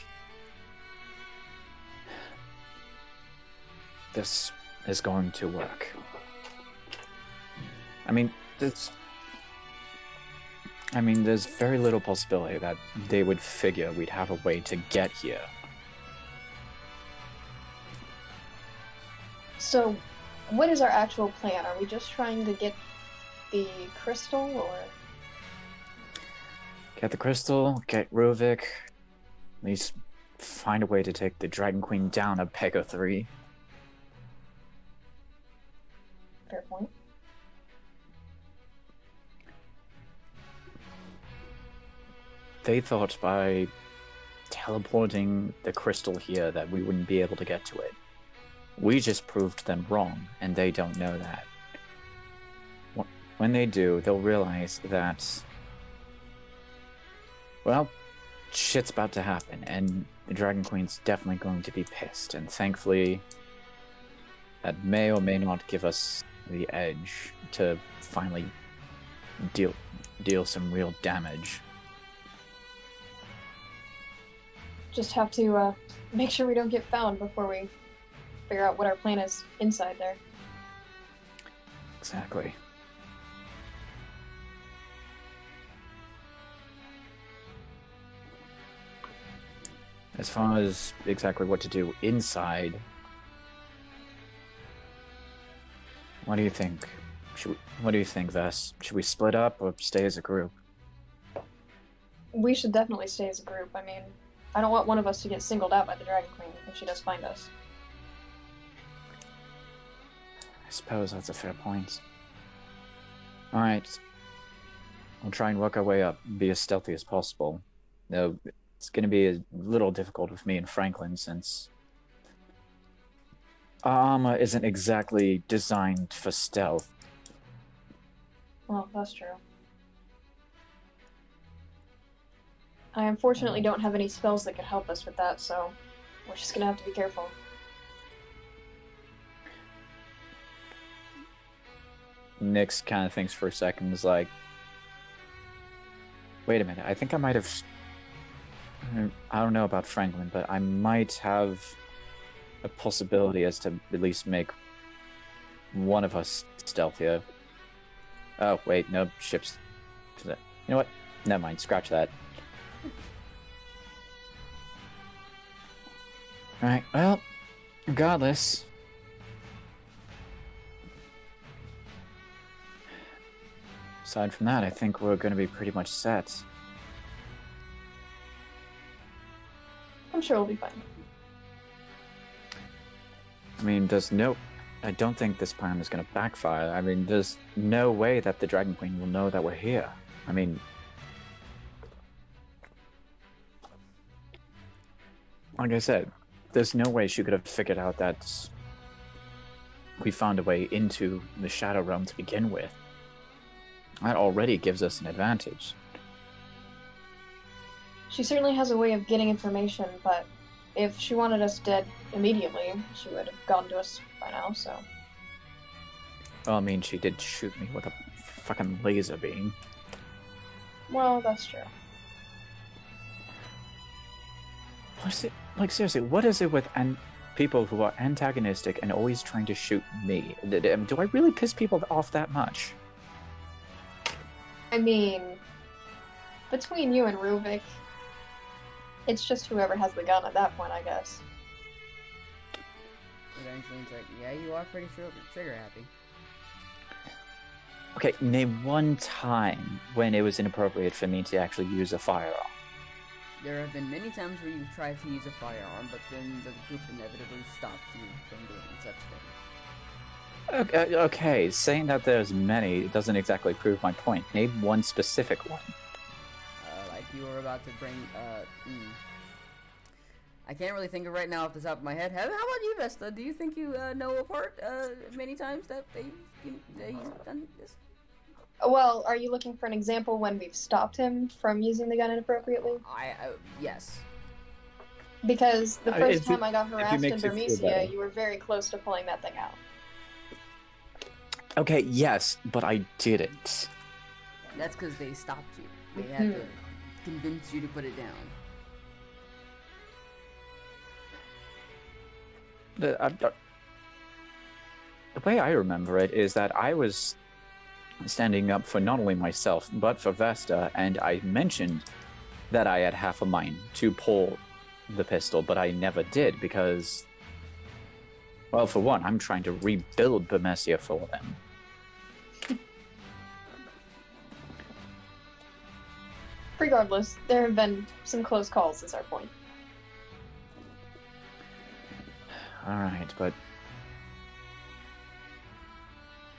this is going to work. There's very little possibility that they would figure we'd have a way to get here. So, what is our actual plan? Are we just trying to get the crystal, or...? Get the crystal, get Ruvik, at least find a way to take the Dragon Queen down a peg or 3. Fair point. They thought by teleporting the crystal here that we wouldn't be able to get to it. We just proved them wrong, and they don't know that. When they do, they'll realize that, well, shit's about to happen, and the Dragon Queen's definitely going to be pissed, and thankfully, that may or may not give us the edge to finally deal some real damage. Just have to make sure we don't get found before we figure out what our plan is inside there. Exactly. As far as exactly what to do inside, what do you think? What do you think, Vess? Should we split up or stay as a group? We should definitely stay as a group. I mean, I don't want one of us to get singled out by the Dragon Queen if she does find us. I suppose that's a fair point. Alright. We'll try and work our way up, be as stealthy as possible. Though it's going to be a little difficult with me and Franklin, since our armor isn't exactly designed for stealth. Well, that's true. I unfortunately don't have any spells that could help us with that, so we're just gonna have to be careful. Nyx kind of thinks for a second, is like, wait a minute, I think I might have... I don't know about Franklin, but I might have a possibility as to at least make one of us stealthier. Oh, wait, no, ships. You know what? Never mind, scratch that. Right, well, regardless. Aside from that, I think we're going to be pretty much set. I'm sure we'll be fine. I mean, I don't think this plan is going to backfire. I mean, there's no way that the Dragon Queen will know that we're here. I mean, like I said, there's no way she could have figured out that we found a way into the Shadow Realm to begin with. That already gives us an advantage. She certainly has a way of getting information, but if she wanted us dead immediately, she would have gotten to us by now, so... Well, I mean, she did shoot me with a fucking laser beam. Well, that's true. What is it? Like, seriously, what is it with people who are antagonistic and always trying to shoot me? Do I really piss people off that much? I mean, between you and Ruvik, it's just whoever has the gun at that point, I guess. Evangeline's like, yeah, you are pretty trigger happy. Okay, name one time when it was inappropriate for me to actually use a firearm. There have been many times where you've tried to use a firearm, but then the group inevitably stopped you from doing such things. Okay, saying that there's many doesn't exactly prove my point. Name one specific one. Like you were about to bring, I can't really think of right now off the top of my head. How about you, Vesta? Do you think you know a part many times that he's done this? Well, are you looking for an example when we've stopped him from using the gun inappropriately? Yes. Because the first time I got harassed in makes you feel Bermesia, better. you were very close to pulling that thing out. Okay, yes, but I didn't. That's because they stopped you. They had to convince you to put it down. The way I remember it is that I was standing up for not only myself, but for Vesta, and I mentioned that I had half a mind to pull the pistol, but I never did because, well, for one, I'm trying to rebuild Bermesia for them. Regardless, there have been some close calls, is our point. Alright, but...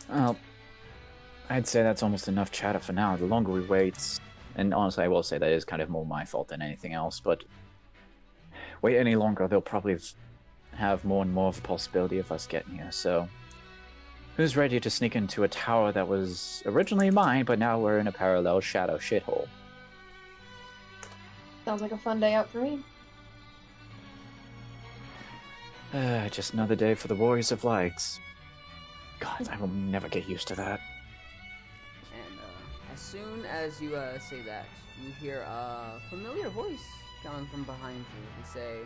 well, I'd say that's almost enough chatter for now. The longer we wait, and honestly I will say that is kind of more my fault than anything else, but wait any longer, they'll probably have more and more of a possibility of us getting here, so... who's ready to sneak into a tower that was originally mine, but now we're in a parallel shadow shithole? Sounds like a fun day out for me. Just another day for the Warriors of Lights. God, I will never get used to that. And as soon as you say that, you hear a familiar voice coming from behind you. They say,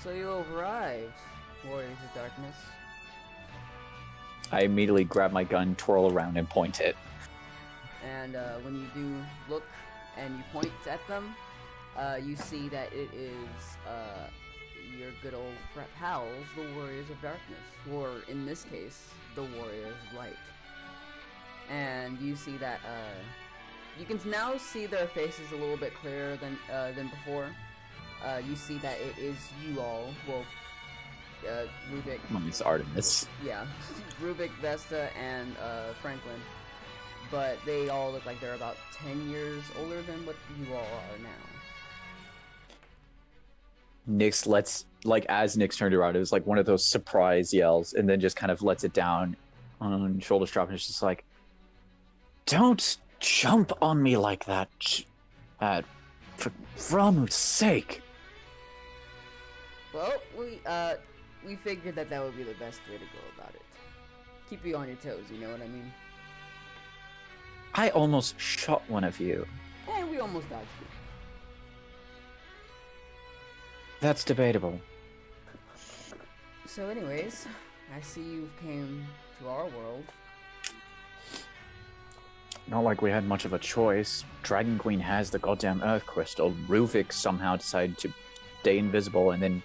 "So you arrived, Warriors of Darkness." I immediately grab my gun, twirl around, and point it. And when you do look and you point at them, you see that it is your good old pals, the Warriors of Darkness, or in this case, the Warriors of Light. And you see that you can now see their faces a little bit clearer than before. You see that it is you all. Well, Ruvik. It's Artemis. Yeah, Ruvik, Vesta, and Franklin. But they all look like they're about 10 years older than what you all are now. Nyx as Nyx turned around, it was like one of those surprise yells, and then just kind of lets it down on shoulders drop, and it's just like, don't jump on me like that, for Ramu's sake. Well, we figured that would be the best way to go about it. Keep you on your toes, you know what I mean? I almost shot one of you. And we almost dodged you. That's debatable. So anyways, I see you came to our world. Not like we had much of a choice. Dragon Queen has the goddamn Earth Crystal. Ruvik somehow decided to stay invisible and then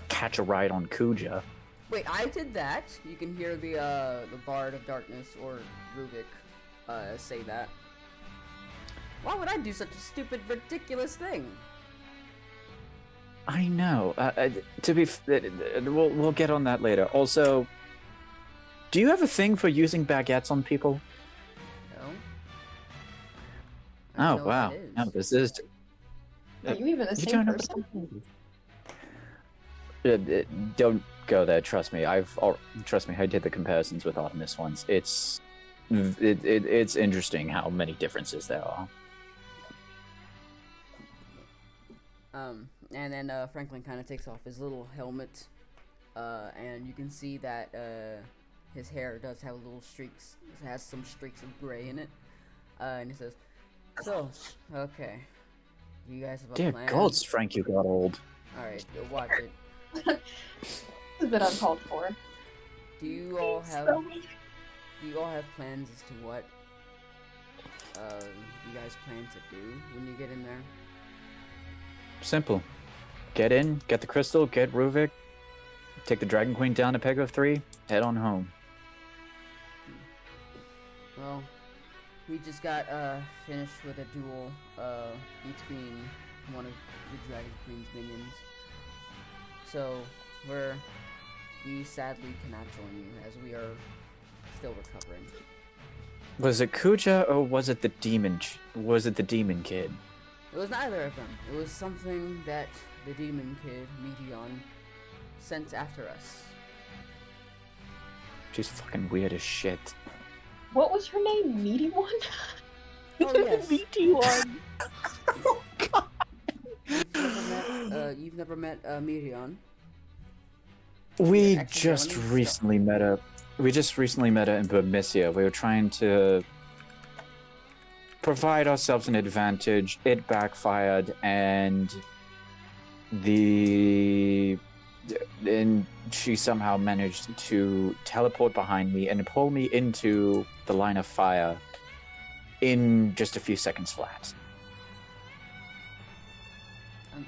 catch a ride on Kuja. Wait, I did that. You can hear the Bard of Darkness, or Ruvik, say that. Why would I do such a stupid, ridiculous thing? I know. We'll get on that later. Also, do you have a thing for using baguettes on people? No. Oh wow! No, this is. Are you even the same person? Don't go there. Trust me. Trust me. I did the comparisons with Artemis once. It's interesting how many differences there are. And then Franklin kind of takes off his little helmet, and you can see that his hair does have little streaks. It has some streaks of gray in it, and he says, "So, okay, you guys have a Dear plan?" gods, Frank, you got old. All right, watch it. It's a bit uncalled for. Do you all have plans as to what you guys plan to do when you get in there? Simple. Get in, get the crystal, get Ruvik, take the Dragon Queen down to Peg of 3, head on home. Well, we just got finished with a duel between one of the Dragon Queen's minions. So we sadly cannot join you as we are still recovering. Was it Kuja or was it the demon? Was it the demon kid? It was neither of them. It was something that the demon kid, Medion, sent after us. She's fucking weird as shit. What was her name? Meaty One? Oh yes. Meaty One. Oh god. You've never met Medion. We Actually, just let me recently met her. We just recently met her in Burmisia. We were trying to provide ourselves an advantage. It backfired, and she somehow managed to teleport behind me and pull me into the line of fire in just a few seconds flat.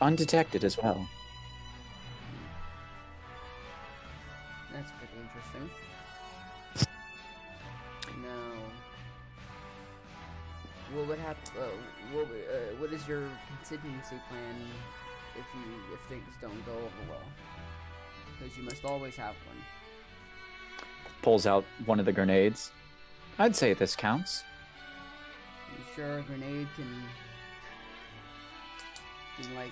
Undetected as well. That's pretty interesting. Now, what would happen? What is your contingency plan if things don't go over well? Because you must always have one. Pulls out one of the grenades. I'd say this counts. You sure a grenade can like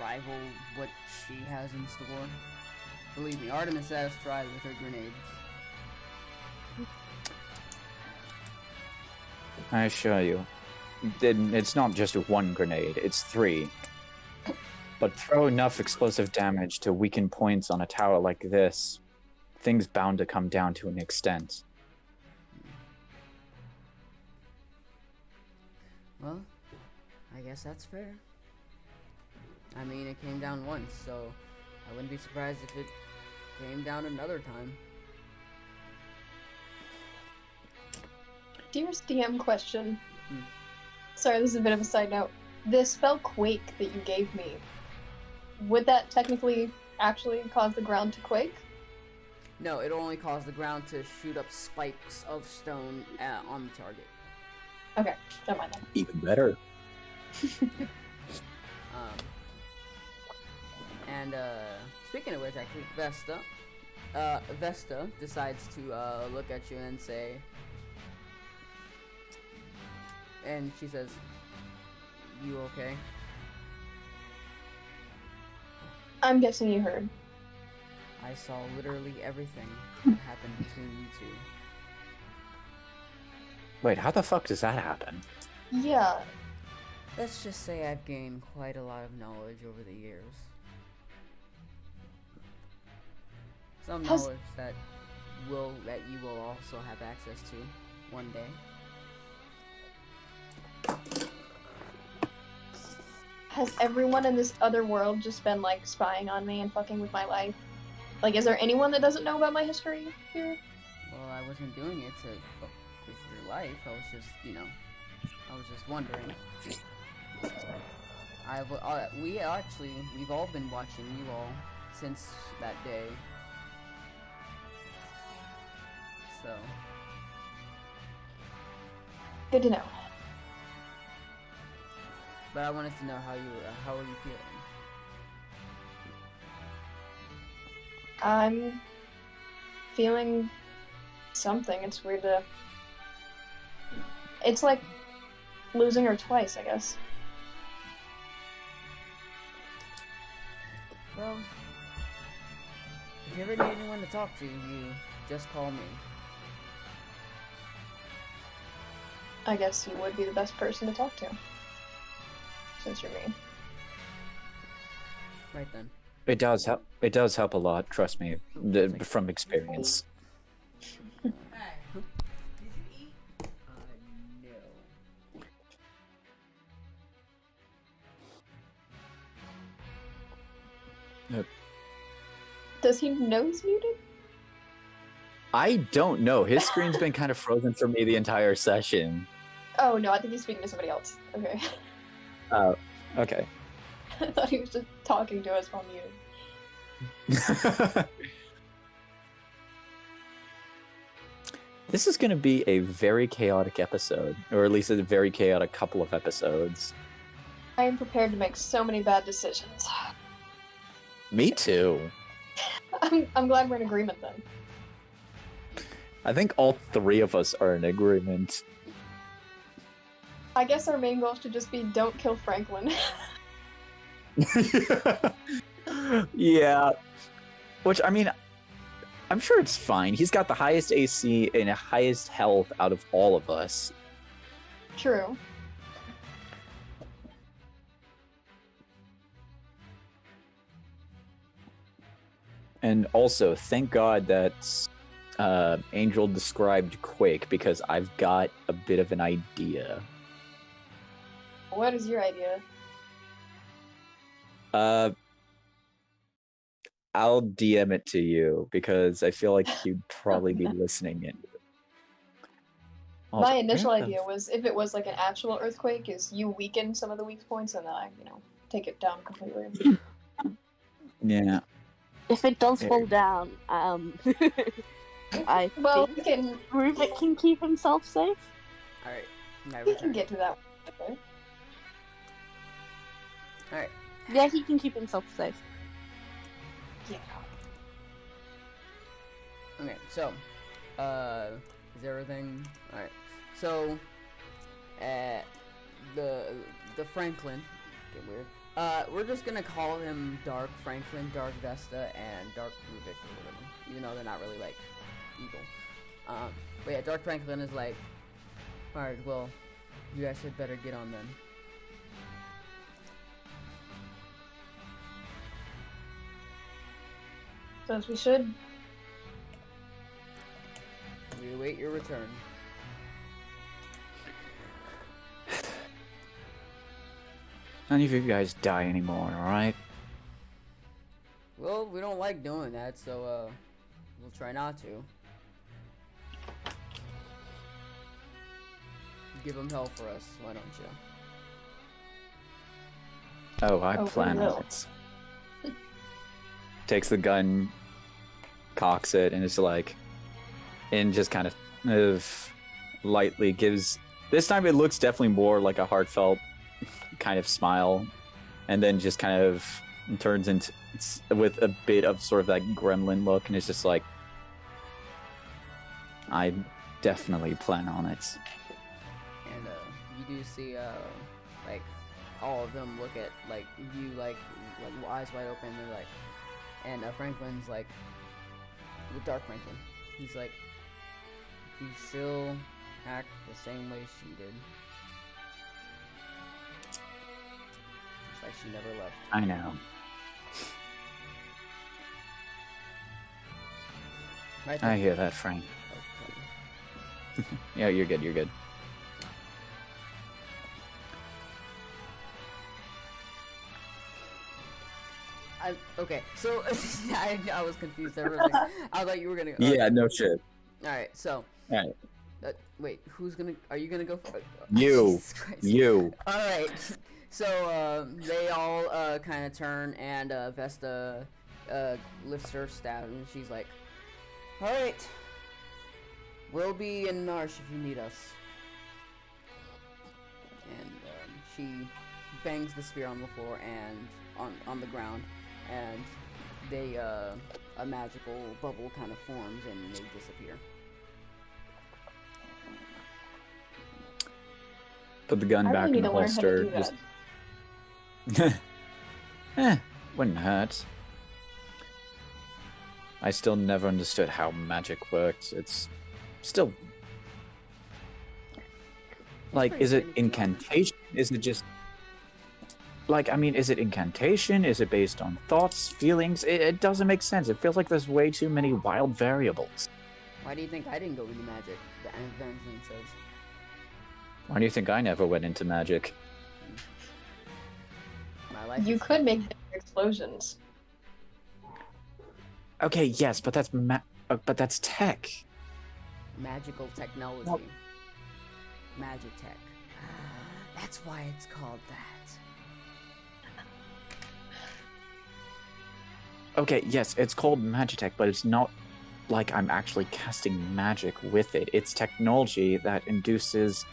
rival what she has in store? Believe me, Artemis has tried with her grenades. I assure you. It's not just one grenade, it's 3. But throw enough explosive damage to weaken points on a tower like this, things bound to come down to an extent. Well, I guess that's fair. I mean, it came down once, so I wouldn't be surprised if it came down another time. Dearest DM question. Sorry, this is a bit of a side note. The spell Quake that you gave me, would that technically actually cause the ground to quake? No, it'll only cause the ground to shoot up spikes of stone on the target. Okay, never mind then. Even better. And speaking of which, actually, Vesta decides to look at you and say, and she says, "You okay?" I'm guessing you heard. I saw literally everything that happened between you two. Wait, how the fuck does that happen? Yeah. Let's just say I've gained quite a lot of knowledge over the years. Some knowledge that you will also have access to one day. Has everyone in this other world just been like spying on me and fucking with my life? Like, is there anyone that doesn't know about my history here? Well, I wasn't doing it to fuck with your life. I was just, I was just wondering. We've all been watching you all since that day. So. Good to know. But I wanted to know how are you feeling? I'm feeling something. It's weird to... It's like losing her twice, I guess. Well, if you ever need anyone to talk to, you just call me. I guess you would be the best person to talk to. Since you're me. Right then. It does help. It does help a lot. Trust me, from experience. Hey, did you eat? No. Does he know he's muted? I don't know. His screen's been kind of frozen for me the entire session. Oh no, I think he's speaking to somebody else. Okay. Oh, okay. I thought he was just talking to us while muted. This is going to be a very chaotic episode, or at least a very chaotic couple of episodes. I am prepared to make so many bad decisions. Me too. I'm glad we're in agreement then. I think all three of us are in agreement. I guess our main goal should just be don't kill Franklin. Yeah. Which, I mean, I'm sure it's fine. He's got the highest AC and highest health out of all of us. True. And also, thank God that Angel described Quake, because I've got a bit of an idea. What is your idea? I'll DM it to you because I feel like you'd probably be listening in. My initial idea was if it was like an actual earthquake, is you weaken some of the weak points and then I, take it down completely. Yeah. If it does fall down, I think Ruvik can keep himself safe. Alright. We can get to that one. Alright. Yeah, he can keep himself safe. Yeah. Okay, so, is everything... Alright, so, the Franklin, get weird, we're just gonna call him Dark Franklin, Dark Vesta, and Dark Ruvik, or whatever, even though they're not really, like, evil. But yeah, Dark Franklin is like, alright, well, you guys had better get on then. So as we should. We await your return. None of you guys die anymore, alright? Well, we don't like doing that, so, we'll try not to. Give him hell for us, why don't you? Oh, I plan on it. Takes the gun, cocks it, and is like, and just kind of lightly gives. This time it looks definitely more like a heartfelt kind of smile, and then just kind of turns into with a bit of sort of that gremlin look, and it's just like, I definitely plan on it. And you do see like all of them look at like you like eyes wide open. They're like. And Franklin's like, with Dark Franklin, he's like, you still act the same way she did. It's like she never left. I know. Right I hear that, Frank. Okay. Yeah, you're good, you're good. Okay, so I was confused there for a second. I thought you were gonna. Yeah, no shit. All right, so. All right. Wait, who's gonna? Are you gonna go? You. Jesus Christ. You. All right. So they all kind of turn, and Vesta lifts her staff, and she's like, "All right, we'll be in Narsh if you need us." And she bangs the spear on the floor and on the ground, and they a magical bubble kind of forms, and they disappear. Put the gun back in the holster. Wouldn't hurt. I still never understood how magic works. It's still like, is it incantation? Is it just like, I mean, is it incantation? Is it based on thoughts, feelings? It doesn't make sense. It feels like there's way too many wild variables. Why do you think I didn't go into magic? The Evangeline says. Why do you think I never went into magic? My life. You could make explosions. Okay, yes, but that's tech. Magical technology. Well, Magic tech. That's why it's called that. Okay, yes, it's called Magitech, but it's not like I'm actually casting magic with it. It's technology that induces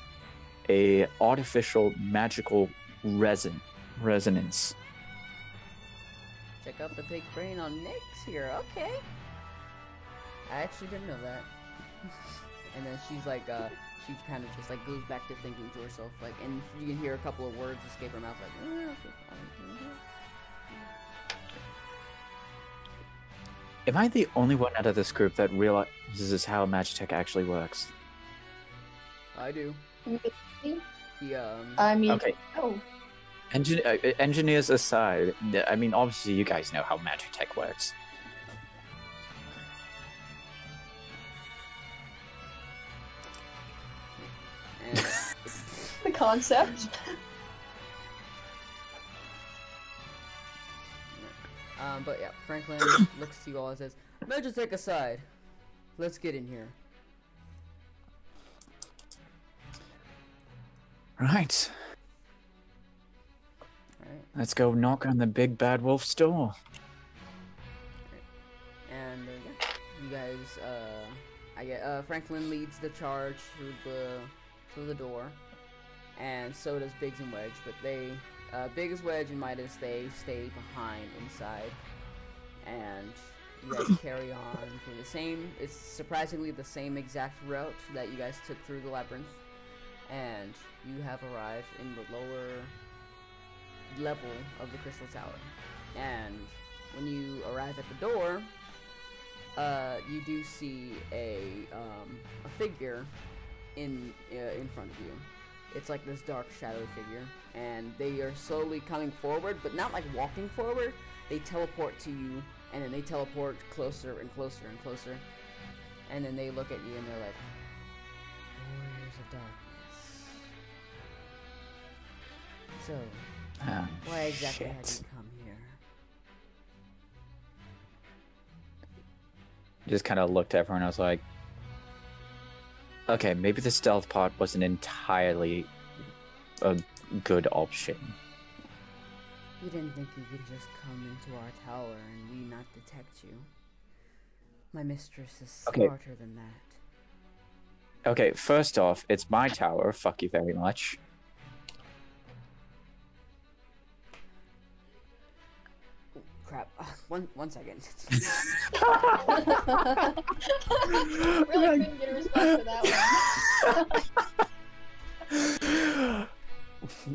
a artificial magical resonance. Check out the big brain on Nyx here. Okay. I actually didn't know that. And then she's like, she kind of just like goes back to thinking to herself, like, and you can hear a couple of words escape her mouth, like, Am I the only one out of this group that realizes how Magitech actually works? I do. Yeah. I mean, okay. Oh. Engineers aside, I mean, obviously you guys know how Magitech works. And the concept. But yeah, Franklin looks to you all and says, "Magitech aside, let's get in here." Right. Alright. Let's go knock on the big bad wolf's door. And yeah, you guys, Franklin leads the charge through the door, and so does Biggs and Wedge. But Biggs, Wedge, and Midas, they stay behind inside, and you guys carry on through the same. It's surprisingly the same exact route that you guys took through the labyrinth, and you have arrived in the lower level of the Crystal Tower. And when you arrive at the door, you do see a figure in front of you. It's like this dark shadow figure, and they are slowly coming forward, but not like walking forward. They teleport to you, and then they teleport closer and closer and closer, and then they look at you and they're like, "Warriors of Darkness. So, why exactly have you come here?" Just kind of looked at everyone and I was like, okay, maybe the stealth pod wasn't entirely a good option. You didn't think you could just come into our tower and we not detect you? My mistress is smarter than that. Okay, first off, it's my tower. Fuck you very much. Oh, crap. One second. Really couldn't get a response for that one.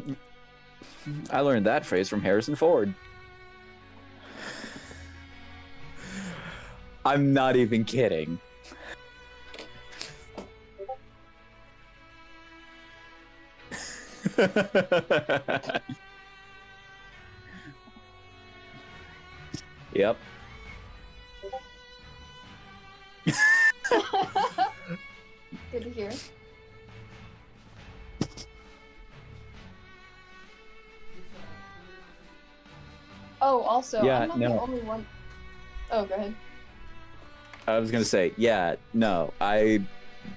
I learned that phrase from Harrison Ford. I'm not even kidding. Yep. Good to hear. Oh, also, Yeah, I'm not the only one. Oh, go ahead. I was gonna say, yeah, no, I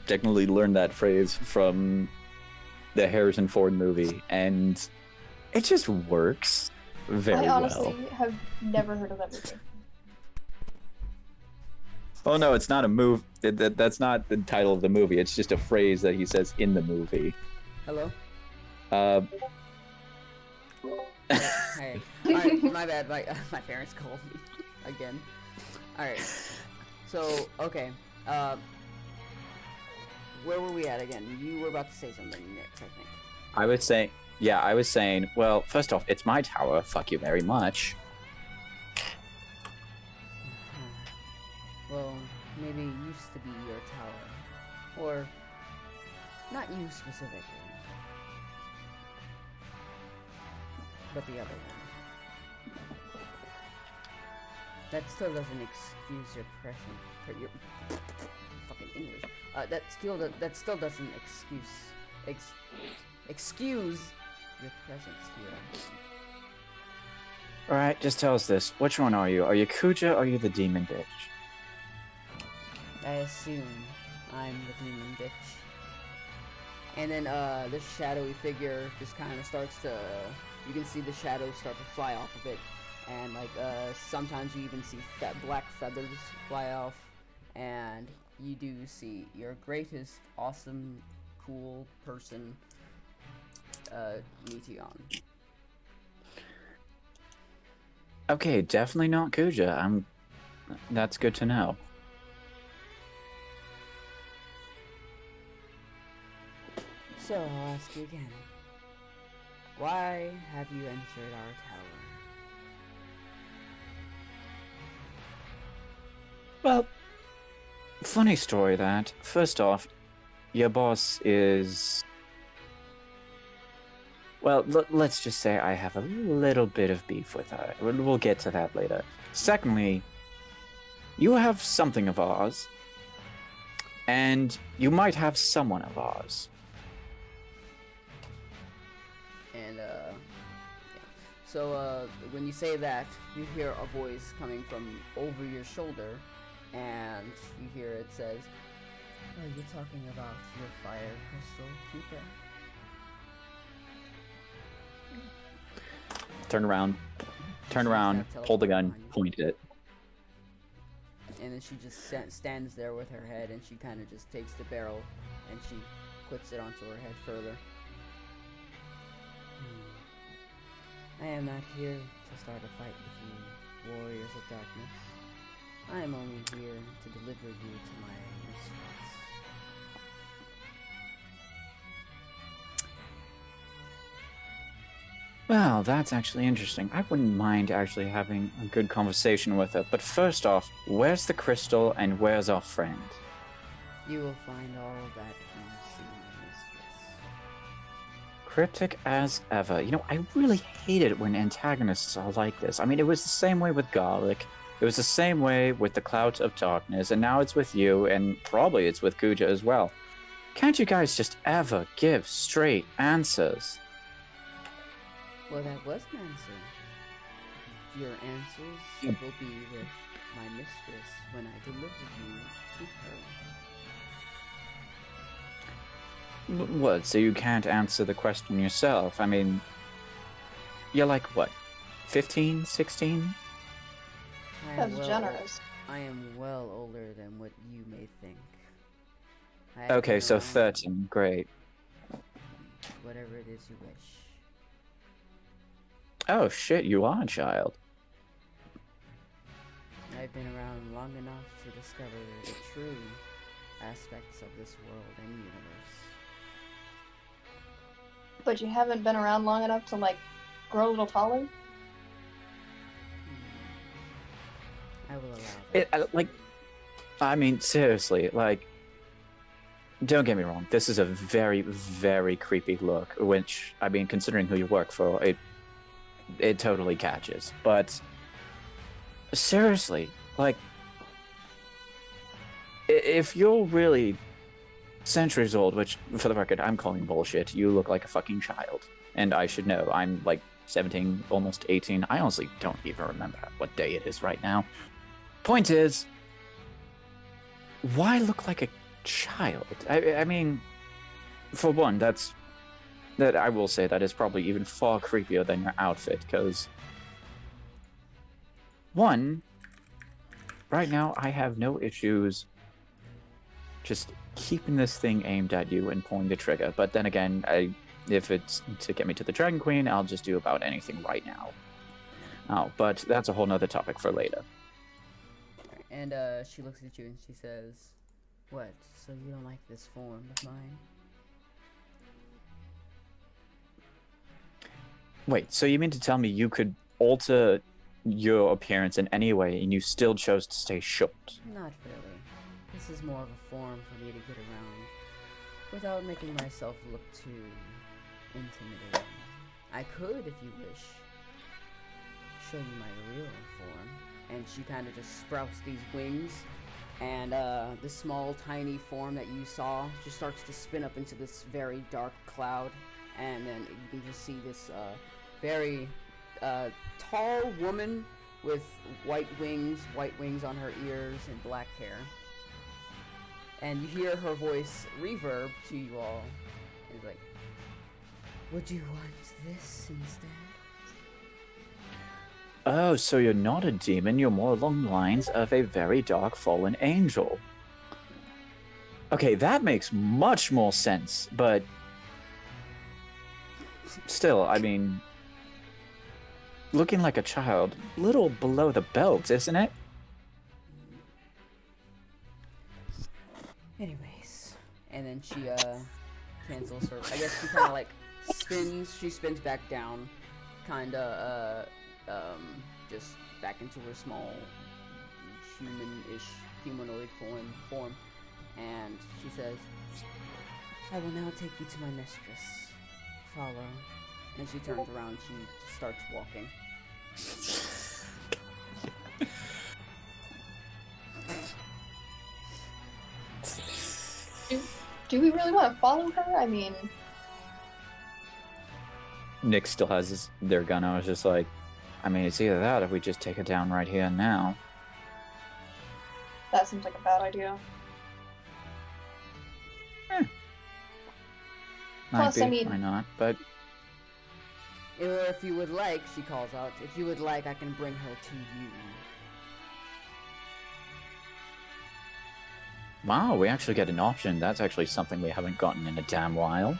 technically learned that phrase from the Harrison Ford movie, and it just works very I honestly well. have never heard of that movie. Oh no, it's not a move. That's not the title of the movie. It's just a phrase that he says in the movie. Hello? Uh, Hey. Alright, my bad. My parents called me again. Alright. So, okay. Where were we at again? You were about to say something next, I think. I was saying, well, first off, it's my tower. Fuck you very much. Well, maybe it used to be your tower. Or, not you specifically. But the other one. That still doesn't excuse your pression. Your fucking English. That still doesn't excuse your presence here. Alright, just tell us this. Which one are you? Are you Kuja or are you the demon bitch? I assume I'm the demon bitch. And then this shadowy figure just kind of starts to. You can see the shadows start to fly off of it, and like sometimes you even see black feathers fly off, and you do see your greatest, awesome, cool person, Meteon. Okay, definitely not Kuja. That's good to know. So I'll ask you again. Why have you entered our tower? Well, funny story that. First off, your boss is... Well, let's just say I have a little bit of beef with her. We'll get to that later. Secondly, you have something of ours, and you might have someone of ours. And, yeah. So, when you say that, you hear a voice coming from over your shoulder, and you hear it says, "Oh, you're talking about your fire crystal keeper?" Turn around, pull the gun, point it. And then she just stands there with her head, and she kind of just takes the barrel, and she puts it onto her head further. I am not here to start a fight with you, warriors of darkness. I am only here to deliver you to my mistress. Well, that's actually interesting. I wouldn't mind actually having a good conversation with her. But first off, where's the crystal and where's our friend? You will find all of that when you see my mistress. Cryptic as ever. You know, I really hate it when antagonists are like this. I mean, it was the same way with Garlic. It was the same way with the Clouds of Darkness, and now it's with you, and probably it's with Kuja as well. Can't you guys just ever give straight answers? Well, that was an answer. Your answers will be with my mistress when I deliver you to her. What, so you can't answer the question yourself? I mean, you're like, what, 15, 16? That's generous. I am well older than what you may think. Okay, so 13, great. Whatever it is you wish. Oh shit, you are a child. I've been around long enough to discover the true aspects of this world and universe. But you haven't been around long enough to, like, grow a little taller? I will allow that. I mean, seriously, like, don't get me wrong, this is a very, very creepy look, which, I mean, considering who you work for, it totally catches. But seriously, like, if you're really centuries old, which for the record I'm calling bullshit, you look like a fucking child, and I should know. I'm like 17, almost 18. I honestly don't even remember what day it is right now. Point is, why look like a child? I mean, for one, that I will say that is probably even far creepier than your outfit, because one, right now I have no issues just keeping this thing aimed at you and pulling the trigger. But then again, if it's to get me to the Dragon Queen, I'll just do about anything right now. Oh, but that's a whole nother topic for later. And she looks at you and she says, "What? So you don't like this form of mine?" Wait, so you mean to tell me you could alter your appearance in any way and you still chose to stay short? Not really. This is more of a form for me to get around without making myself look too intimidating. I could, if you wish, show you my real form. And she kind of just sprouts these wings, and this small, tiny form that you saw just starts to spin up into this very dark cloud, and then you can just see this very tall woman with white wings on her ears, and black hair. And you hear her voice reverb to you all. It's like, "Would you want this instead?" Oh, so you're not a demon, you're more along the lines of a very dark fallen angel. Okay, that makes much more sense, but still, I mean, looking like a child, little below the belt, isn't it? Anyways, and then she cancels her. I guess she kind of like spins. She spins back down, kind of just back into her small humanoid form, and she says, "I will now take you to my mistress. Follow." And she turns around. She starts walking. Do we really want to follow her? I mean, Nick still has their gun. I was just like, I mean, it's either that or we just take it down right here and now. that seems like a bad idea. Might Plus, be, I mean- why not? But Or if you would like, she calls out, "If you would like, I can bring her to you." wow, we actually get an option. That's actually something we haven't gotten in a damn while.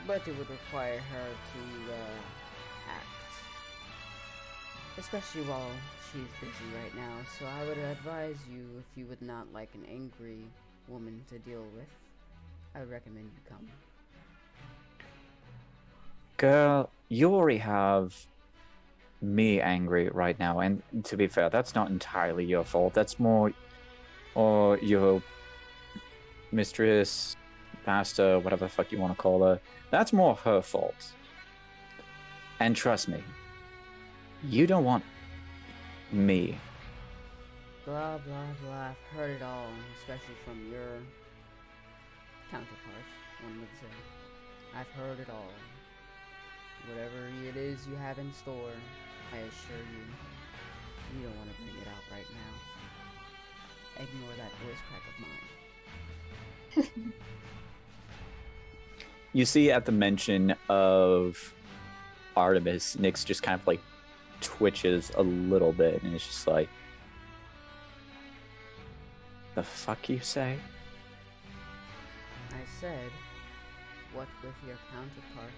But it would require her to act. Especially while she's busy right now, so I would advise you, if you would not like an angry woman to deal with, I would recommend you come. Girl, you already have me angry right now, and to be fair, that's not entirely your fault. That's more, or your mistress, master, whatever the fuck you want to call her. That's more her fault. And trust me, you don't want me. Blah, blah, blah. I've heard it all, especially from your counterpart, one would say. I've heard it all. Whatever it is you have in store, I assure you, you don't want to bring it out right now. Ignore that voice crack of mine. You see, at the mention of Artemis, Nyx just kind of like twitches a little bit, and it's just like, the fuck you say? I said, what with your counterpart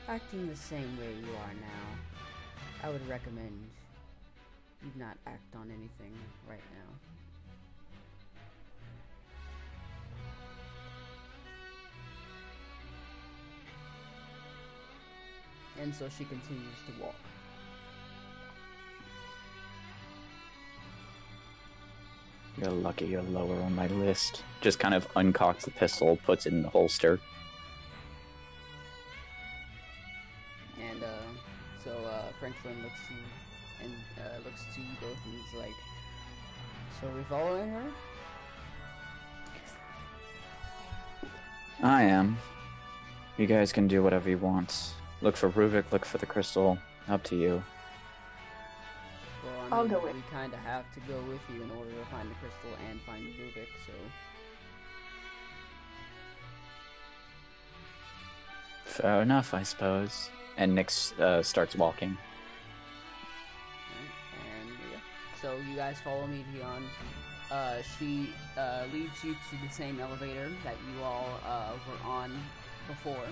acting the same way you are now, I would recommend you not act on anything right now. And so she continues to walk. You're lucky you're lower on my list. Just kind of uncocks the pistol, puts it in the holster. And so Franklin looks to you and looks to you both and is like, "So are we following her?" I am. You guys can do whatever you want. Look for Ruvik, look for the crystal. Up to you. Well, I mean, I'll go with. we kind of have to go with you in order to find the crystal and find Rubik, so... Fair enough, I suppose. And Nyx starts walking. And yeah. So you guys follow me beyond. She leads you to the same elevator that you all were on before.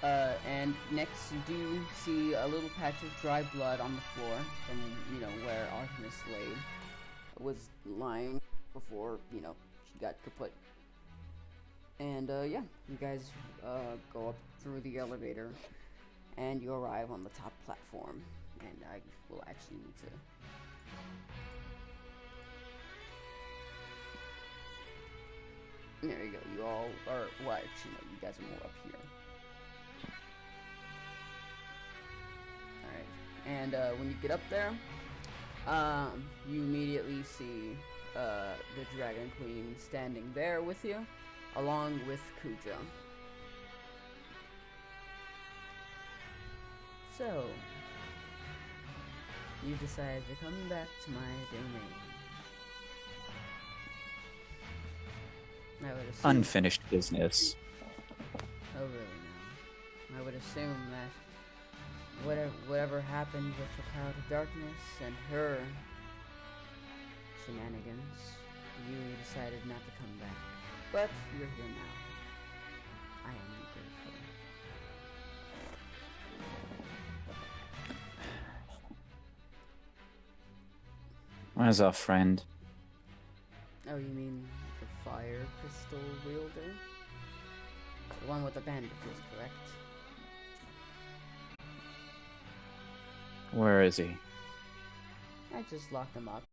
And next you do see a little patch of dry blood on the floor from, you know, where Artemis was lying before, you know, she got kaput. And yeah, you guys go up through the elevator and you arrive on the top platform. And I will actually need to... There you go, you all are... Well, actually, no, you guys are more up here. And when you get up there, you immediately see the Dragon Queen standing there with you, along with Kuja. So, you decided to come back to my domain. I would assume... Unfinished business. Oh, really now? I would assume that whatever happened with the Cloud of Darkness and her shenanigans, you decided not to come back. But you're here now. I am grateful. Where's our friend? Oh, you mean the fire crystal wielder? The one with the bandages, correct? Where is he? I just locked him up.